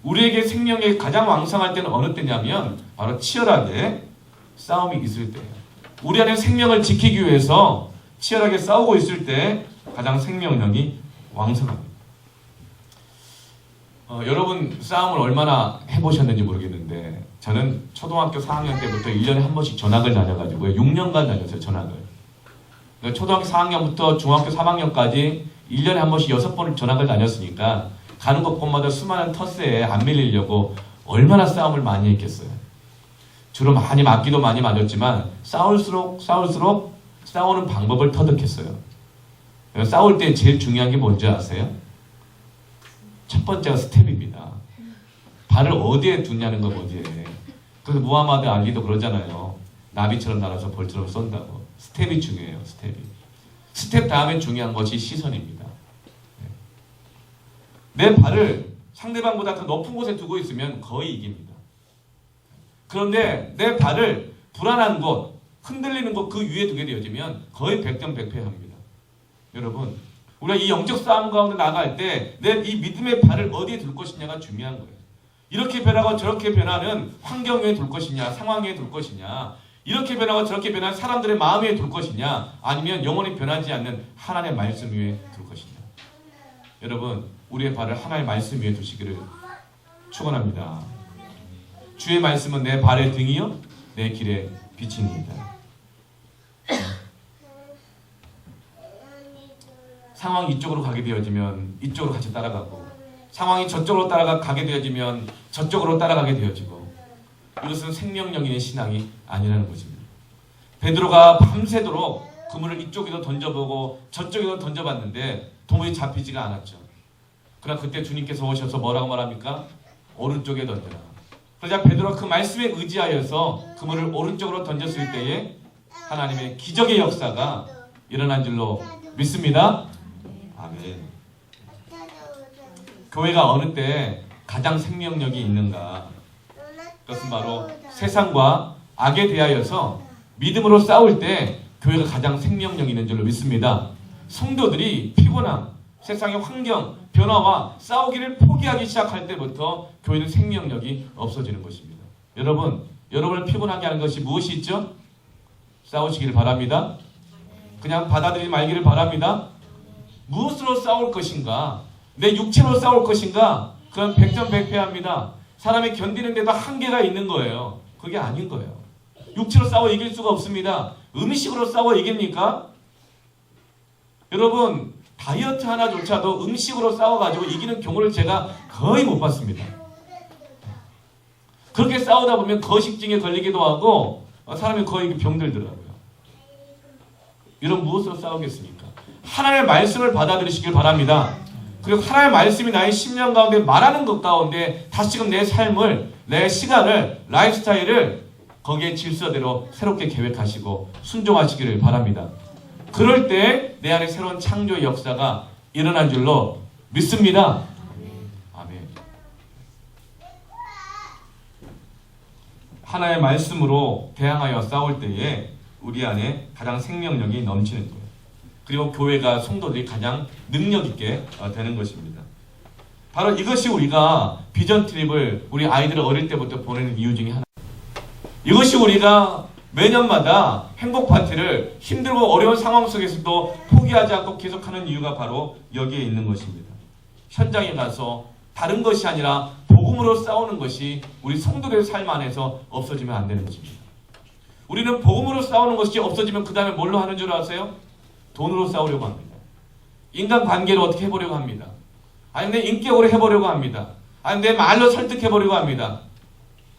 우리에게 생명이 가장 왕성할 때는 어느 때냐면 바로 치열하게 싸움이 있을 때예요. 우리 안에 생명을 지키기 위해서 치열하게 싸우고 있을 때 가장 생명력이 왕성합니다. 여러분 싸움을 얼마나 해보셨는지 모르겠는데 저는 초등학교 4학년 때부터 1년에 한 번씩 전학을 다녀가지고요. 6년간 다녔어요. 전학을. 그러니까 초등학교 4학년부터 중학교 3학년까지 1년에 한 번씩 6번을 전학을 다녔으니까 가는 곳곳마다 수많은 텃세에 안 밀리려고 얼마나 싸움을 많이 했겠어요. 주로 많이 맞기도 많이 맞았지만 싸울수록 싸우는 방법을 터득했어요. 싸울 때 제일 중요한 게 뭔지 아세요? 첫 번째가 스텝입니다. 발을 어디에 두냐는 거 어디에. 그래서 무하마드 알리도 그러잖아요. 나비처럼 날아서 벌처럼 쏜다고. 스텝이 중요해요. 스텝이. 스텝 다음에 중요한 것이 시선입니다. 내 발을 상대방보다 더 높은 곳에 두고 있으면 거의 이깁니다. 그런데 내 발을 불안한 곳, 흔들리는 곳 그 위에 두게 되어지면 거의 백전백패합니다. 여러분, 우리가 이 영적 싸움 가운데 나갈 때 내 이 믿음의 발을 어디에 둘 것이냐가 중요한 거예요. 이렇게 변하고 저렇게 변하는 환경 위에 둘 것이냐, 상황 위에 둘 것이냐, 이렇게 변하고 저렇게 변하는 사람들의 마음 위에 둘 것이냐, 아니면 영원히 변하지 않는 하나님의 말씀 위에 둘 것이냐. 여러분, 우리의 발을 하나님의 말씀 위에 두시기를 축원합니다. 주의 말씀은 내 발의 등이요 내 길의 빛입니다. 상황이 이쪽으로 가게 되어지면 이쪽으로 같이 따라가고, 상황이 저쪽으로 가게 되어지면 저쪽으로 따라가게 되어지고, 이것은 생명력의 신앙이 아니라는 것입니다. 베드로가 밤새도록 그물을 이쪽에도 던져보고 저쪽에도 던져봤는데 도무지 잡히지가 않았죠. 그러나 그때 주님께서 오셔서 뭐라고 말합니까? 오른쪽에 던져라. 그러자 베드로가 그 말씀에 의지하여서 그물을 오른쪽으로 던졌을 때에 하나님의 기적의 역사가 일어난 줄로 믿습니다. 아멘. 교회가 어느 때 가장 생명력이 있는가? 그것은 바로 세상과 악에 대하여서 믿음으로 싸울 때 교회가 가장 생명력이 있는 줄로 믿습니다. 성도들이 피곤함, 세상의 환경, 변화와 싸우기를 포기하기 시작할 때부터 교회는 생명력이 없어지는 것입니다. 여러분을 피곤하게 하는 것이 무엇이 있죠? 싸우시기를 바랍니다. 그냥 받아들이지 말기를 바랍니다. 무엇으로 싸울 것인가? 내 육체로 싸울 것인가? 그건 백전백패합니다. 사람이 견디는데도 한계가 있는 거예요. 그게 아닌 거예요. 육체로 싸워 이길 수가 없습니다. 음식으로 싸워 이깁니까? 여러분, 다이어트 하나조차도 음식으로 싸워가지고 이기는 경우를 제가 거의 못 봤습니다. 그렇게 싸우다 보면 거식증에 걸리기도 하고 사람이 거의 병들더라고요. 이런 무엇으로 싸우겠습니까? 하나님의 말씀을 받아들이시길 바랍니다. 그리고 하나님의 말씀이 나의 심령 가운데 말하는 것 가운데 다시금 내 삶을, 내 시간을, 라이프스타일을 거기에 질서대로 새롭게 계획하시고 순종하시기를 바랍니다. 그럴 때 내 안에 새로운 창조의 역사가 일어난 줄로 믿습니다. 아멘. 하나의 말씀으로 대항하여 싸울 때에 우리 안에 가장 생명력이 넘치는 거예요. 그리고 교회가 성도들이 가장 능력 있게 되는 것입니다. 바로 이것이 우리가 비전 트립을 우리 아이들을 어릴 때부터 보내는 이유 중에 하나. 이것이 우리가 매년마다 행복 파티를 힘들고 어려운 상황 속에서도 포기하지 않고 계속하는 이유가 바로 여기에 있는 것입니다. 현장에 가서 다른 것이 아니라 복음으로 싸우는 것이 우리 성도들의 삶 안에서 없어지면 안 되는 것입니다. 우리는 복음으로 싸우는 것이 없어지면 그 다음에 뭘로 하는 줄 아세요? 돈으로 싸우려고 합니다. 인간관계를 어떻게 해보려고 합니다. 아니 내 인격으로 해보려고 합니다. 아니 내 말로 설득해보려고 합니다.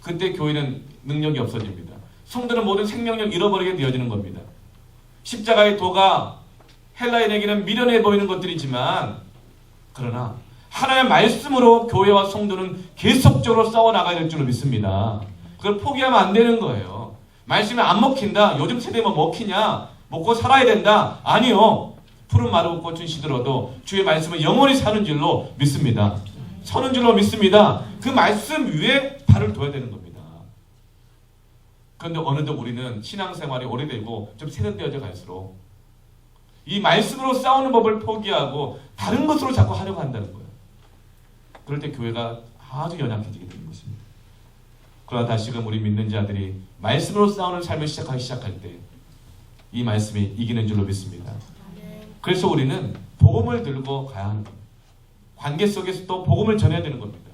그때 교회는 능력이 없어집니다. 성도는 모든 생명력 잃어버리게 되어지는 겁니다. 십자가의 도가 헬라인에게는 미련해 보이는 것들이지만 그러나 하나님의 말씀으로 교회와 성도는 계속적으로 싸워나가야 될 줄로 믿습니다. 그걸 포기하면 안 되는 거예요. 말씀이 안 먹힌다. 요즘 세대 뭐 먹히냐? 먹고 살아야 된다. 아니요. 푸른 마르고 꽃은 시들어도 주의 말씀은 영원히 사는 줄로 믿습니다. 서는 줄로 믿습니다. 그 말씀 위에 발을 둬야 되는 겁니다. 그런데 어느덧 우리는 신앙생활이 오래되고 좀 세련되어져 갈수록 이 말씀으로 싸우는 법을 포기하고 다른 것으로 자꾸 하려고 한다는 거예요. 그럴 때 교회가 아주 연약해지게 되는 것입니다. 그러나 다시금 우리 믿는 자들이 말씀으로 싸우는 삶을 시작할 때 이 말씀이 이기는 줄로 믿습니다. 그래서 우리는 복음을 들고 가야 하는 겁니다. 관계 속에서도 복음을 전해야 되는 겁니다.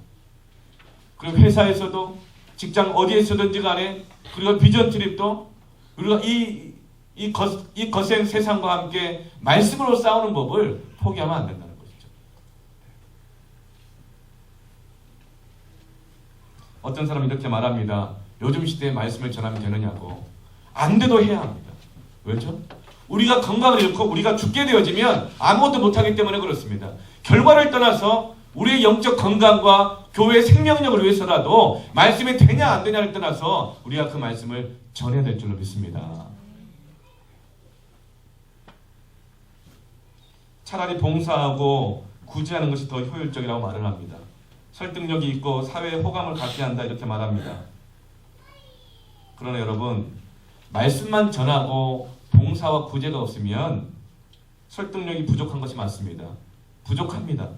그리고 회사에서도 직장 어디에 있어든지 간에 그리고 비전 트립도 우리가 이 거센 세상과 함께 말씀으로 싸우는 법을 포기하면 안 된다는 것이죠. 어떤 사람이 이렇게 말합니다. 요즘 시대에 말씀을 전하면 되느냐고. 안 돼도 해야 합니다. 왜죠? 우리가 건강을 잃고 우리가 죽게 되어지면 아무것도 못하기 때문에 그렇습니다. 결과를 떠나서 우리의 영적 건강과 교회의 생명력을 위해서라도 말씀이 되냐 안 되냐를 떠나서 우리가 그 말씀을 전해야 될 줄로 믿습니다. 차라리 봉사하고 구제하는 것이 더 효율적이라고 말을 합니다. 설득력이 있고 사회의 호감을 갖게 한다 이렇게 말합니다. 그러나 여러분, 말씀만 전하고 봉사와 구제가 없으면 설득력이 부족한 것이 맞습니다. 부족합니다.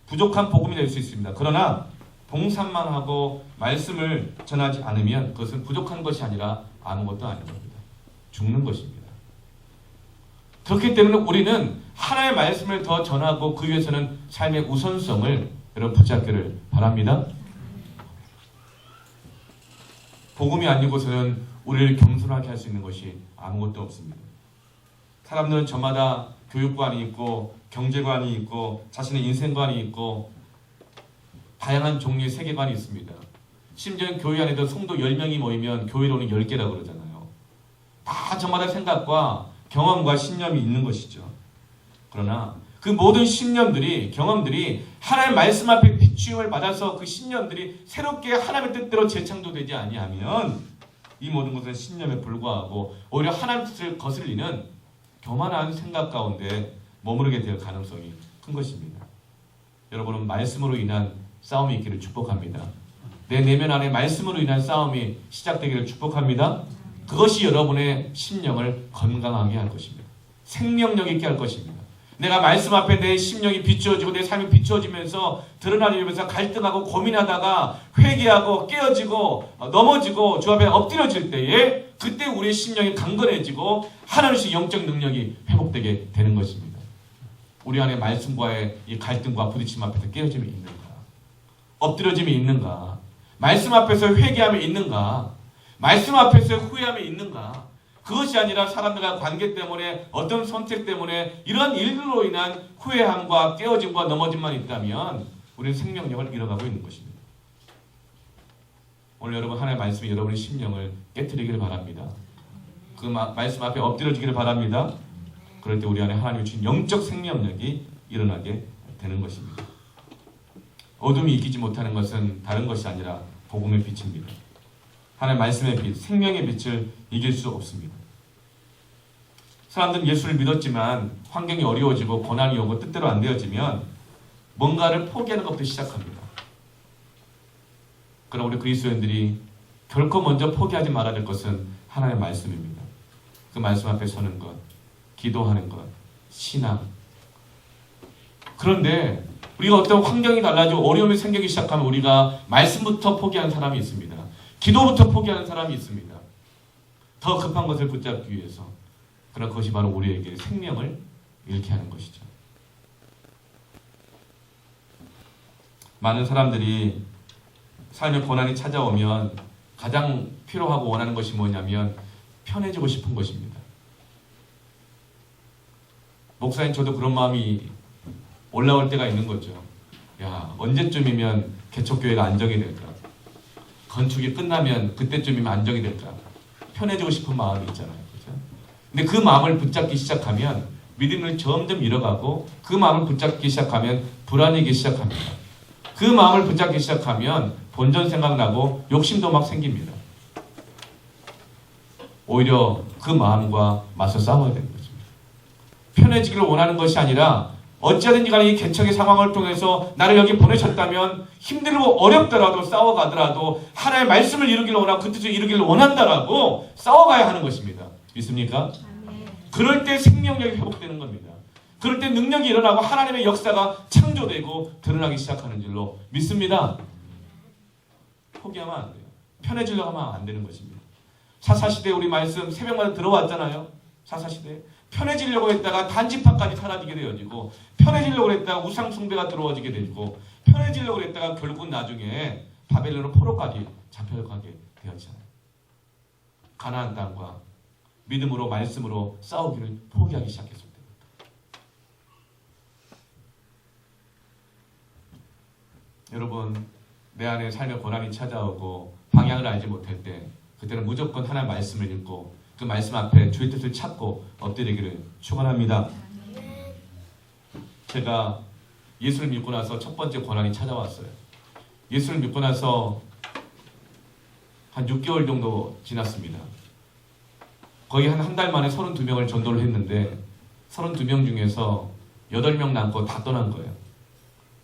부족한 복음이 될 수 있습니다. 그러나 봉사만 하고 말씀을 전하지 않으면 그것은 부족한 것이 아니라 아무것도 아닌 겁니다. 죽는 것입니다. 그렇기 때문에 우리는 하나님의 말씀을 더 전하고 그 위해서는 삶의 우선성을 여러분 붙잡기를 바랍니다. 복음이 아니고서는 우리를 겸손하게 할 수 있는 것이 아무것도 없습니다. 사람들은 저마다 교육관이 있고 경제관이 있고 자신의 인생관이 있고 다양한 종류의 세계관이 있습니다. 심지어 교회 안에도 성도 10명이 모이면 교회로는 10개라고 그러잖아요. 다 저마다 생각과 경험과 신념이 있는 것이죠. 그러나 그 모든 신념들이 경험들이 하나님의 말씀 앞에 비추임을 받아서 그 신념들이 새롭게 하나님의 뜻대로 재창조되지 아니하면 이 모든 것은 신념에 불과하고 오히려 하나님의 뜻을 거슬리는 교만한 생각 가운데 머무르게 될 가능성이 큰 것입니다. 여러분은 말씀으로 인한 싸움이 있기를 축복합니다. 내 내면 안에 말씀으로 인한 싸움이 시작되기를 축복합니다. 그것이 여러분의 심령을 건강하게 할 것입니다. 생명력 있게 할 것입니다. 내가 말씀 앞에 내 심령이 비추어지고 내 삶이 비추어지면서 드러나려면서 갈등하고 고민하다가 회개하고 깨어지고 넘어지고 주 앞에 엎드려질 때에 그때 우리의 심령이 강건해지고 하나님의 영적 능력이 회복되게 되는 것입니다. 우리 안에 말씀과의 이 갈등과 부딪힘 앞에서 깨어짐이 있는가? 엎드려짐이 있는가? 말씀 앞에서 회개함이 있는가? 말씀 앞에서 후회함이 있는가? 그것이 아니라 사람들과 관계 때문에 어떤 선택 때문에 이런 일들로 인한 후회함과 깨어짐과 넘어짐만 있다면 우리는 생명력을 잃어가고 있는 것입니다. 오늘 여러분 하나님의 말씀이 여러분의 심령을 깨트리기를 바랍니다. 그 말씀 앞에 엎드려지기를 바랍니다. 그럴 때 우리 안에 하나님이 주신 영적 생명력이 일어나게 되는 것입니다. 어둠이 이기지 못하는 것은 다른 것이 아니라 복음의 빛입니다. 하나님의 말씀의 빛, 생명의 빛을 이길 수 없습니다. 사람들은 예수를 믿었지만 환경이 어려워지고 고난이 오고 뜻대로 안 되어지면 뭔가를 포기하는 것부터 시작합니다. 그러나 우리 그리스도인들이 결코 먼저 포기하지 말아야 될 것은 하나님의 말씀입니다. 그 말씀 앞에 서는 것, 기도하는 것, 신앙. 그런데 우리가 어떤 환경이 달라지고 어려움이 생기기 시작하면 우리가 말씀부터 포기하는 사람이 있습니다. 기도부터 포기하는 사람이 있습니다. 더 급한 것을 붙잡기 위해서. 그러나 그것이 바로 우리에게 생명을 잃게 하는 것이죠. 많은 사람들이 삶의 고난이 찾아오면 가장 필요하고 원하는 것이 뭐냐면 편해지고 싶은 것입니다. 목사님 저도 그런 마음이 올라올 때가 있는 거죠. 야, 언제쯤이면 개척교회가 안정이 될까? 건축이 끝나면 그때쯤이면 안정이 될까? 편해지고 싶은 마음이 있잖아요. 그렇죠? 근데 그 마음을 붙잡기 시작하면 믿음을 점점 잃어가고 그 마음을 붙잡기 시작하면 불안해지기 시작합니다. 그 마음을 붙잡기 시작하면 본전 생각나고 욕심도 막 생깁니다. 오히려 그 마음과 맞서 싸워야 되는 것입니다. 편해지기를 원하는 것이 아니라 어찌하든지 간에 이 개척의 상황을 통해서 나를 여기 보내셨다면 힘들고 어렵더라도 싸워가더라도 하나님의 말씀을 이루기를 원하고 그 뜻을 이루기를 원한다라고 싸워가야 하는 것입니다. 믿습니까? 그럴 때 생명력이 회복되는 겁니다. 그럴 때 능력이 일어나고 하나님의 역사가 창조되고 드러나기 시작하는 줄로 믿습니다. 포기하면 안 돼요. 편해지려고 하면 안 되는 것입니다. 사사시대에 우리 말씀 새벽마다 들어왔잖아요. 사사시대에 편해지려고 했다가 단지파까지 사라지게 되어지고 편해지려고 그랬다가 우상 숭배가 들어와지게 되고 편해지려고 그랬다가 결국은 나중에 바벨론 포로까지 잡혀가게 되었잖아요. 가나안 땅과 믿음으로 말씀으로 싸우기를 포기하기 시작했을 때부터. 여러분, 내 안에 삶의 고난이 찾아오고 방향을 알지 못할 때 그때는 무조건 하나의 말씀을 읽고 그 말씀 앞에 주의 뜻을 찾고 엎드리기를 축원합니다. 제가 예수를 믿고 나서 첫 번째 고난이 찾아왔어요. 예수를 믿고 나서 한 6개월 정도 지났습니다. 거의 한 달 만에 32명을 전도를 했는데 32명 중에서 8명 남고 다 떠난 거예요.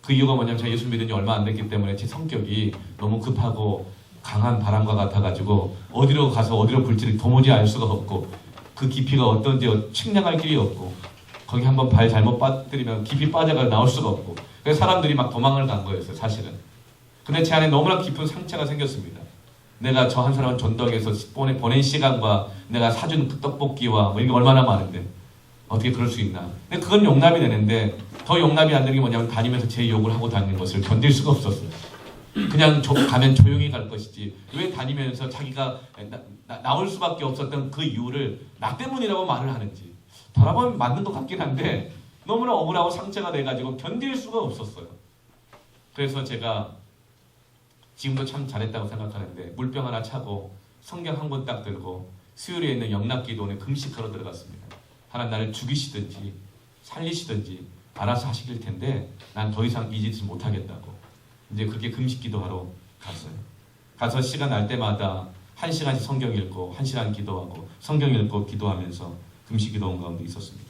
그 이유가 뭐냐면 제가 예수 믿은 지 얼마 안 됐기 때문에 제 성격이 너무 급하고 강한 바람과 같아가지고 어디로 가서 어디로 불지를 도무지 알 수가 없고 그 깊이가 어떤지 측량할 길이 없고 거기 한번 발 잘못 빠뜨리면 깊이 빠져가 나올 수가 없고 그래서 사람들이 막 도망을 간 거였어요, 사실은. 근데 제 안에 너무나 깊은 상처가 생겼습니다. 내가 저 한 사람을 전도하기 위해서 보낸 시간과 내가 사준 그 떡볶이와 뭐 이게 얼마나 많은데 어떻게 그럴 수 있나. 근데 그건 용납이 되는데 더 용납이 안 되는 게 뭐냐면 다니면서 제 욕을 하고 다니는 것을 견딜 수가 없었어요. 그냥 가면 조용히 갈 것이지 왜 다니면서 자기가 나올 수밖에 없었던 그 이유를 나 때문이라고 말을 하는지 돌아보면 맞는 것 같긴 한데 너무나 억울하고 상처가 돼가지고 견딜 수가 없었어요. 그래서 제가 지금도 참 잘했다고 생각하는데 물병 하나 차고 성경 한 권 딱 들고 수요일에 있는 영락기도원에 금식하러 들어갔습니다. 하나님 나를 죽이시든지 살리시든지 알아서 하시길 텐데 난 더 이상 이 짓을 못하겠다고 이제 그렇게 금식기도하러 갔어요. 가서 시간 날 때마다 1시간씩 성경 읽고 1시간 기도하고 성경 읽고 기도하면서 금식기도원 가운데 있었습니다.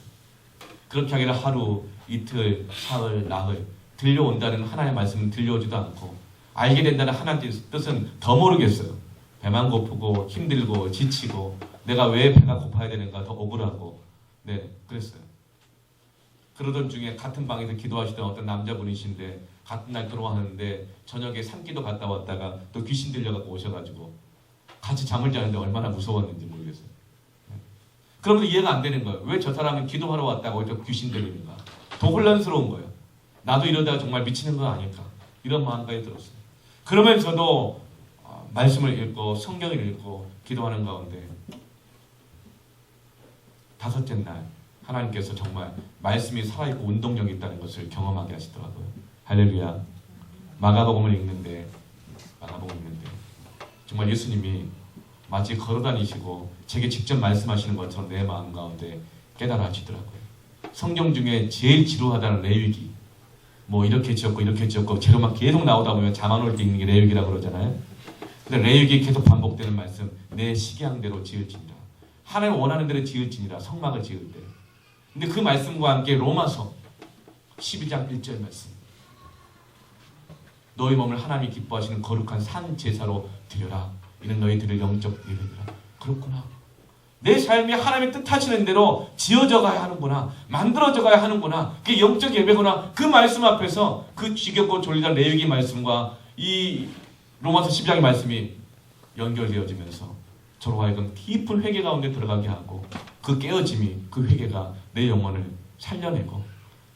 그렇게 하기를 하루, 이틀, 사흘, 나흘 들려온다는 하나님의 말씀은 들려오지도 않고 알게 된다는 하나님의 뜻은 더 모르겠어요. 배만 고프고 힘들고 지치고 내가 왜 배가 고파야 되는가 더 억울하고 네 그랬어요. 그러던 중에 같은 방에서 기도하시던 어떤 남자분이신데 같은 날 들어왔는데 저녁에 산기도 갔다 왔다가 또 귀신 들려갖고 오셔가지고 같이 잠을 자는데 얼마나 무서웠는지 모르겠어요. 그러면서 이해가 안 되는 거예요. 왜 저 사람은 기도하러 왔다고 또 귀신 들리는가. 더 혼란스러운 거예요. 나도 이러다가 정말 미치는 거 아닐까 이런 마음까지 들었어요. 그러면서도 말씀을 읽고 성경을 읽고 기도하는 가운데 다섯째 날 하나님께서 정말 말씀이 살아있고 운동력이 있다는 것을 경험하게 하시더라고요. 할렐루야. 마가복음을 읽는데 정말 예수님이 마치 걸어다니시고 제게 직접 말씀하시는 것처럼 내 마음 가운데 깨달아 하시더라고요. 성경 중에 제일 지루하다는 레위기 뭐 이렇게 지었고 재료만 계속 나오다 보면 잠 안 올 때 읽는 게 레위기라고 그러잖아요. 근데 레위기 계속 반복되는 말씀 내 식양대로 지을지니라. 하나님 원하는 대로 지을지니라. 성막을 지을 때. 근데 그 말씀과 함께 로마서 12장 1절 말씀 너희 몸을 하나님이 기뻐하시는 거룩한 산 제사로 드려라. 이는 너희들의 영적 예배니라. 그렇구나. 내 삶이 하나님의 뜻하시는 대로 지어져 가야 하는구나. 만들어져 가야 하는구나. 그게 영적 예배구나. 그 말씀 앞에서 그 지겹고 졸리던 레위기 말씀과 이 로마서 12장의 말씀이 연결되어지면서 저로 하여금 깊은 회개 가운데 들어가게 하고 그 깨어짐이 그 회개가 내 영혼을 살려내고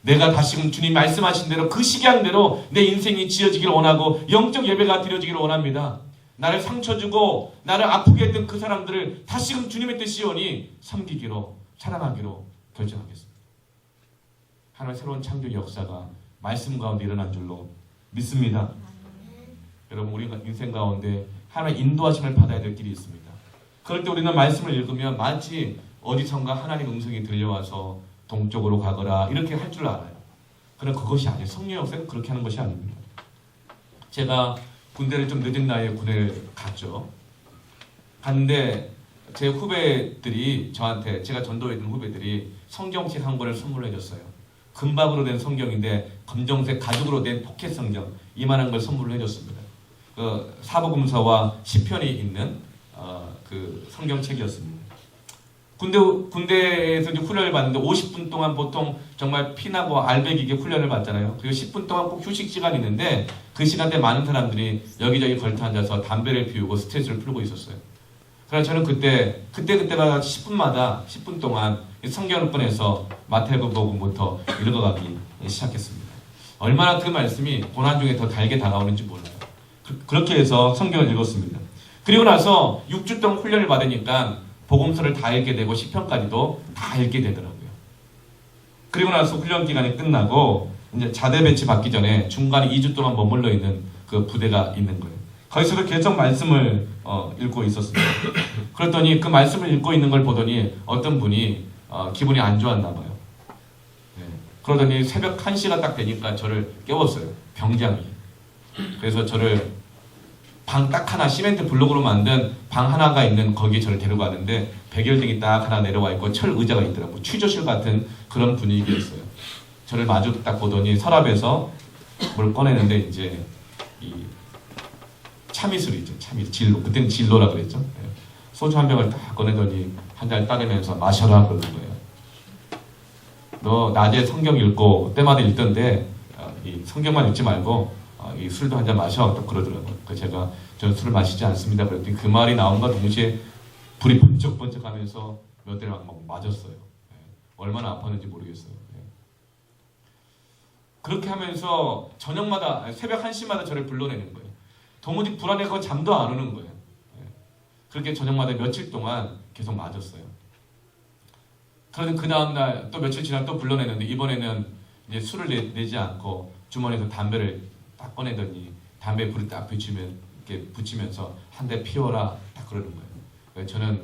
내가 다시금 주님 말씀하신 대로 그 식양대로 내 인생이 지어지기를 원하고 영적 예배가 드려지기를 원합니다. 나를 상처 주고 나를 아프게 했던 그 사람들을 다시금 주님의 뜻이오니 섬기기로 사랑하기로 결정하겠습니다. 하나님의 새로운 창조 역사가 말씀 가운데 일어난 줄로 믿습니다. 여러분 우리 인생 가운데 하나님의 인도하심을 받아야 될 길이 있습니다. 그럴 때 우리는 말씀을 읽으면 마치 어디선가 하나님의 음성이 들려와서 동쪽으로 가거라 이렇게 할 줄 알아요. 그러나 그것이 아니에요. 성령 역사는 그렇게 하는 것이 아닙니다. 제가 군대를 좀 늦은 나이에 군대를 갔죠. 갔는데 제 후배들이 저한테 제가 전도했던 후배들이 성경책 한 권을 선물해 줬어요. 금박으로 된 성경인데 검정색 가죽으로 된 포켓 성경 이만한 걸 선물을 해줬습니다. 그 사복음서와 시편이 있는 그 성경책이었습니다. 군대에서 이제 훈련을 받는데 50분 동안 보통 정말 피나고 알배기게 훈련을 받잖아요. 그리고 10분 동안 꼭 휴식 시간이 있는데 그 시간대 많은 사람들이 여기저기 걸터 앉아서 담배를 피우고 스트레스를 풀고 있었어요. 그래서 저는 그때마다 10분 동안 성경을 꺼내서 마태복음부터 읽어가기 시작했습니다. 얼마나 그 말씀이 고난 중에 더 달게 다가오는지 몰라요. 그렇게 해서 성경을 읽었습니다. 그리고 나서 6주 동안 훈련을 받으니까 복음서를 다 읽게 되고 시편까지도 다 읽게 되더라고요. 그리고 나서 훈련 기간이 끝나고 이제 자대 배치 받기 전에 중간에 2주 동안 머물러 있는 그 부대가 있는 거예요. 거기서도 계속 말씀을 읽고 있었습니다. 그랬더니 그 말씀을 읽고 있는 걸 보더니 어떤 분이 기분이 안 좋았나 봐요. 네. 그러더니 새벽 1시가 딱 되니까 저를 깨웠어요. 병장이. 그래서 저를 방 딱 하나 시멘트 블록으로 만든 방 하나가 있는 거기에 저를 데려가는데 백열등이 딱 하나 내려와 있고 철 의자가 있더라고요. 취조실 같은 그런 분위기였어요. 저를 마주 딱 보더니 서랍에서 뭘 꺼내는데 이제 이 참이슬 있죠. 참이슬, 진로. 그때는 진로라 그랬죠. 네. 소주 한 병을 딱 꺼내더니 한 잔 따르면서 마셔라 그러는 거예요. 너 낮에 성경 읽고 때마다 읽던데 이 성경만 읽지 말고 이 술도 한 잔 마셔. 또 그러더라고요. 제가 저는 술을 마시지 않습니다. 그랬더니 그 말이 나온과 동시에 불이 번쩍번쩍 하면서 몇 대를 막 맞았어요. 네. 얼마나 아팠는지 모르겠어요. 네. 그렇게 하면서 저녁마다 새벽 1시마다 저를 불러내는 거예요. 도무지 불안해서 잠도 안 오는 거예요. 네. 그렇게 저녁마다 며칠 동안 계속 맞았어요. 그런데 그 다음날 또 며칠 지나 또 불러내는데 이번에는 이제 술을 내지 않고 주머니에서 담배를 딱 꺼내더니 담배에 불을 딱 이렇게 붙이면서 한 대 피워라 딱 그러는 거예요. 저는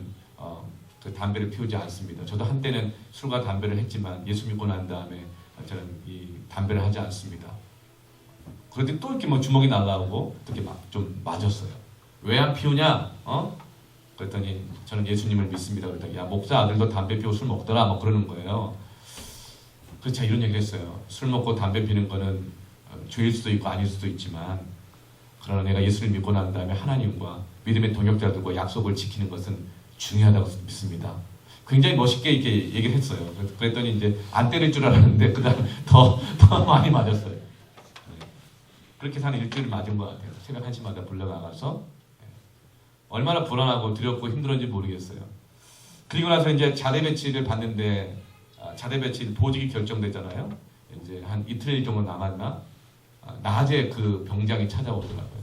그 담배를 피우지 않습니다. 저도 한때는 술과 담배를 했지만 예수 믿고 난 다음에 저는 이 담배를 하지 않습니다. 그런데 또 이렇게 뭐 주먹이 나가고 이렇게 막 좀 맞았어요. 왜 안 피우냐? 그랬더니 저는 예수님을 믿습니다. 그랬더니 야 목사 아들도 담배 피우고 술 먹더라 뭐 그러는 거예요. 그래서 제가 이런 얘기를 했어요. 술 먹고 담배 피는 거는 죄일 수도 있고 아닐 수도 있지만 그러나 내가 예수를 믿고 난 다음에 하나님과 믿음의 동역자들과 약속을 지키는 것은 중요하다고 믿습니다. 굉장히 멋있게 이렇게 얘기를 했어요. 그랬더니 이제 안 때릴 줄 알았는데 그다음 더 많이 맞았어요. 그렇게 해서 한 일주일 맞은 것 같아요. 새벽 1시마다 불러나가서 얼마나 불안하고 두렵고 힘들었는지 모르겠어요. 그리고 나서 이제 자대 배치를 받는데 자대 배치 보직이 결정되잖아요. 이제 한 이틀 정도 남았나? 낮에 그 병장이 찾아오더라고요.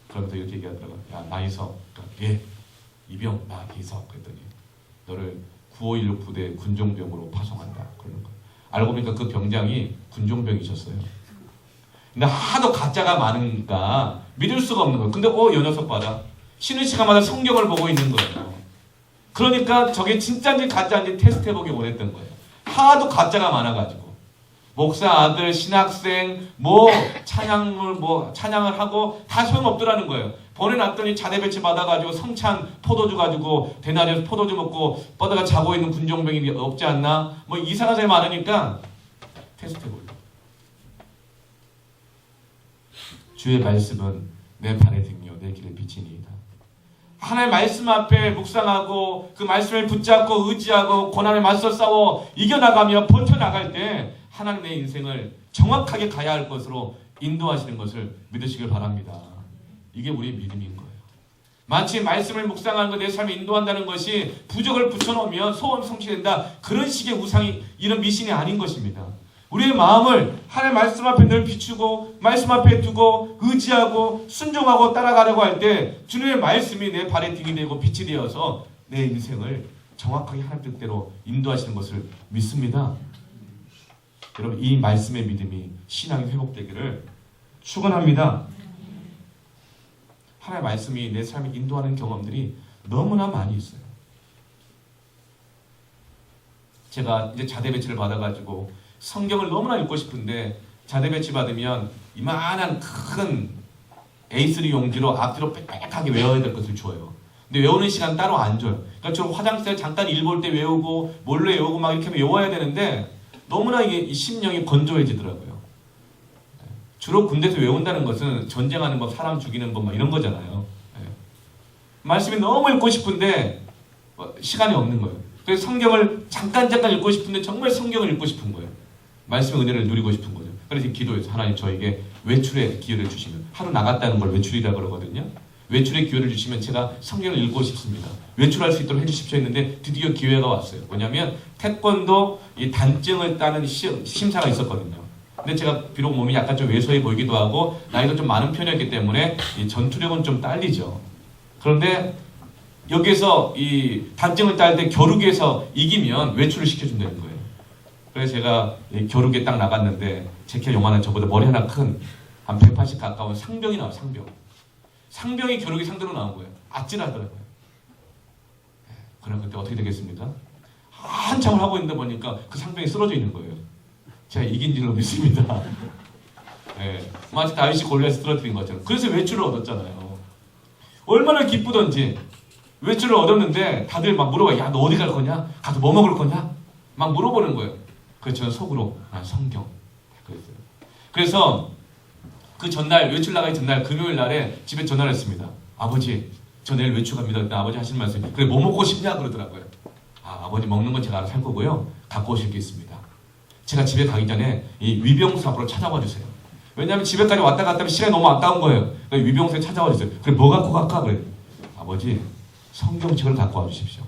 그러면서 이렇게 얘기하더라고요. 야 나이석. 예. 이병 나이석. 그랬더니 너를 9516 부대 군종병으로 파송한다. 그러는 거예요. 알고 보니까 그 병장이 군종병이셨어요. 근데 하도 가짜가 많으니까 믿을 수가 없는 거예요. 근데 요 녀석 봐라. 쉬는 시간마다 성경을 보고 있는 거예요. 그러니까 저게 진짜인지 가짜인지 테스트해보기 원했던 거예요. 하도 가짜가 많아가지고 목사 아들, 신학생, 찬양을 하고 다 소용없더라는 거예요. 보내놨더니 자대 배치 받아가지고 성찬 포도주 가지고 대낮에 포도주 먹고 뻗어가 자고 있는 군종병이 없지 않나? 뭐 이상한 사람이 많으니까 테스트해보려고. 주의 말씀은 내 발의 등이요 내 길의 빛이니이다. 하나님의 말씀 앞에 묵상하고 그 말씀을 붙잡고 의지하고 고난에 맞서 싸워 이겨나가며 버텨나갈 때 하나님 내 인생을 정확하게 가야 할 것으로 인도하시는 것을 믿으시길 바랍니다. 이게 우리의 믿음인 거예요. 마치 말씀을 묵상하는 것 내 삶을 인도한다는 것이 부적을 붙여놓으면 소원 성취된다. 그런 식의 우상이 이런 미신이 아닌 것입니다. 우리의 마음을 하나님의 말씀 앞에 늘 비추고 말씀 앞에 두고 의지하고 순종하고 따라가려고 할 때 주님의 말씀이 내 발의 등이 되고 빛이 되어서 내 인생을 정확하게 하나님 뜻대로 인도하시는 것을 믿습니다. 여러분 이 말씀의 믿음이 신앙이 회복되기를 축원합니다. 하나님의 말씀이 내 삶을 인도하는 경험들이 너무나 많이 있어요. 제가 이제 자대 배치를 받아가지고 성경을 너무나 읽고 싶은데 자대 배치 받으면 이만한 큰 A3 용지로 앞뒤로 빽빽하게 외워야 될 것을 줘요. 근데 외우는 시간 따로 안 줘요. 그러니까 좀 화장실에 잠깐 일 볼 때 외우고 몰래 외우고 막 이렇게 외워야 되는데 너무나 이게 심령이 건조해지더라고요. 주로 군대에서 외운다는 것은 전쟁하는 법, 사람 죽이는 법 막 이런 거잖아요. 말씀이 너무 읽고 싶은데 시간이 없는 거예요. 그래서 성경을 잠깐 읽고 싶은데 정말 성경을 읽고 싶은 거예요. 말씀의 은혜를 누리고 싶은 거죠. 그래서 기도해서 하나님 저에게 외출의 기회를 주시면 하루 나갔다는 걸 외출이라 그러거든요. 외출의 기회를 주시면 제가 성경을 읽고 싶습니다. 외출할 수 있도록 해주십시오 했는데 드디어 기회가 왔어요. 뭐냐면 태권도 이 단증을 따는 심사가 있었거든요. 근데 제가 비록 몸이 약간 좀 왜소해 보이기도 하고 나이도 좀 많은 편이었기 때문에 이 전투력은 좀 딸리죠. 그런데 여기에서 이 단증을 딸 때 겨루기에서 이기면 외출을 시켜준다는 거예요. 그래서 제가 이 겨루기에 딱 나갔는데 제 키 요만한 저보다 머리 하나 큰 한 180 가까운 상병이 나와요. 상병이 겨루기 상대로 나온 거예요. 아찔하더라고요. 그럼 그때 어떻게 되겠습니까? 한참을 하고 있는데 보니까 그 상병이 쓰러져 있는 거예요. 제가 이긴 줄로 믿습니다. 마치 다윗이 골리앗을 쓰러뜨린 것처럼. 그래서 외출을 얻었잖아요. 얼마나 기쁘던지 외출을 얻었는데 다들 막 물어봐. 야, 너 어디 갈 거냐? 가서 뭐 먹을 거냐? 막 물어보는 거예요. 그래서 저는 속으로 난 성경 그랬어요. 그래서 그 전날 외출 나가기 전날 금요일 날에 집에 전화를 했습니다. 아버지 저 내일 외출 갑니다. 그때 아버지 하시는 말씀이 그래 뭐 먹고 싶냐 그러더라고요. 아버지 먹는 건 제가 알아서 할 거고요. 갖고 오실 게 있습니다. 제가 집에 가기 전에 이 위병수 앞으로 찾아와 주세요. 왜냐하면 집에까지 왔다 갔다 하면 시간이 너무 아까운 거예요. 그러니까 위병수에 찾아와 주세요. 그래 뭐 갖고 갈까? 그래. 아버지 성경책을 갖고 와 주십시오.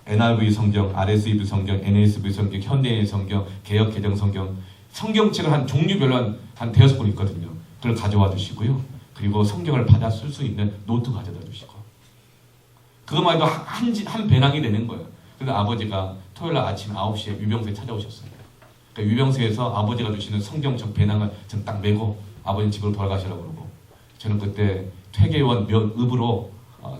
NRV 성경, RSV 성경, NASV 성경, 현대인 성경, 개역 개정 성경 성경책을 한 종류별로 한 대여섯 권 있거든요. 그걸 가져와 주시고요. 그리고 성경을 받아 쓸 수 있는 노트 가져다 주시고 그것만 해도 한 배낭이 되는 거예요. 그래서 아버지가 토요일 날 아침 9시에 위병소에 찾아오셨어요. 그러니까 위병소에서 아버지가 주시는 성경책 배낭을 저는 딱 메고 아버님 집으로 돌아가시라고 그러고 저는 그때 퇴계원 몇 읍으로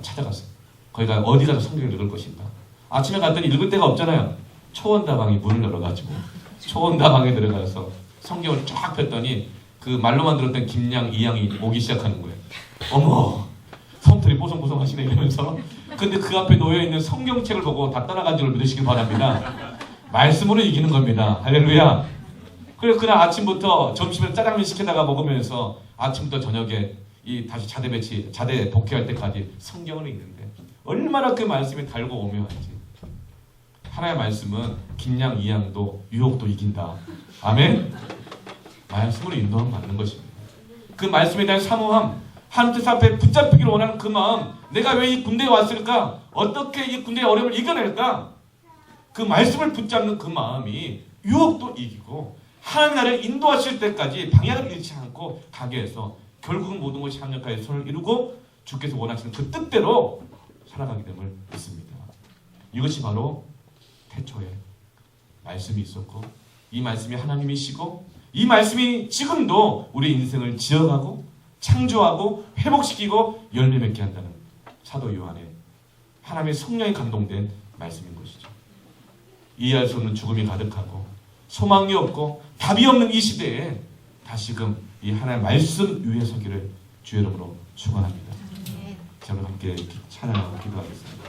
찾아갔어요. 거기가 어디 가서 성경을 읽을 것인가. 아침에 갔더니 읽을 데가 없잖아요. 초원다방이 문을 열어가지고 초원다방에 들어가서 성경을 쫙 폈더니 그 말로만 들었던 김양, 이양이 오기 시작하는 거예요. 어머, 솜털이 뽀송뽀송 하시네 이러면서. 근데 그 앞에 놓여있는 성경책을 보고 다 따라간 줄 믿으시길 바랍니다. 말씀으로 이기는 겁니다. 할렐루야. 그래서 그날 아침부터 점심에 짜장면 시켜다가 먹으면서 아침부터 저녁에 다시 자대 복귀할 때까지 성경을 읽는데 얼마나 그 말씀이 달고 오묘한지. 하나의 말씀은 김양, 이양도 유혹도 이긴다. 아멘. 말씀으로 인도하면 맞는 것입니다. 그 말씀에 대한 사모함, 하나님 뜻 앞에 붙잡히기를 원하는 그 마음, 내가 왜 이 군대에 왔을까? 어떻게 이 군대의 어려움을 이겨낼까? 그 말씀을 붙잡는 그 마음이 유혹도 이기고 하나님 나라를 인도하실 때까지 방향을 잃지 않고 가게 해서 결국은 모든 것이 합력하여 손을 이루고 주께서 원하시는 그 뜻대로 살아가게 됨을 믿습니다. 이것이 바로 태초에 말씀이 있었고 이 말씀이 하나님이시고 이 말씀이 지금도 우리 인생을 지어가고 창조하고 회복시키고 열매 맺게 한다는 사도 요한의 하나님의 성령에 감동된 말씀인 것이죠. 이해할 수 없는 죽음이 가득하고 소망이 없고 답이 없는 이 시대에 다시금 이 하나님의 말씀 위에 서기를 주의 이름으로 축원합니다. 저는 함께 찬양하고 기도하겠습니다.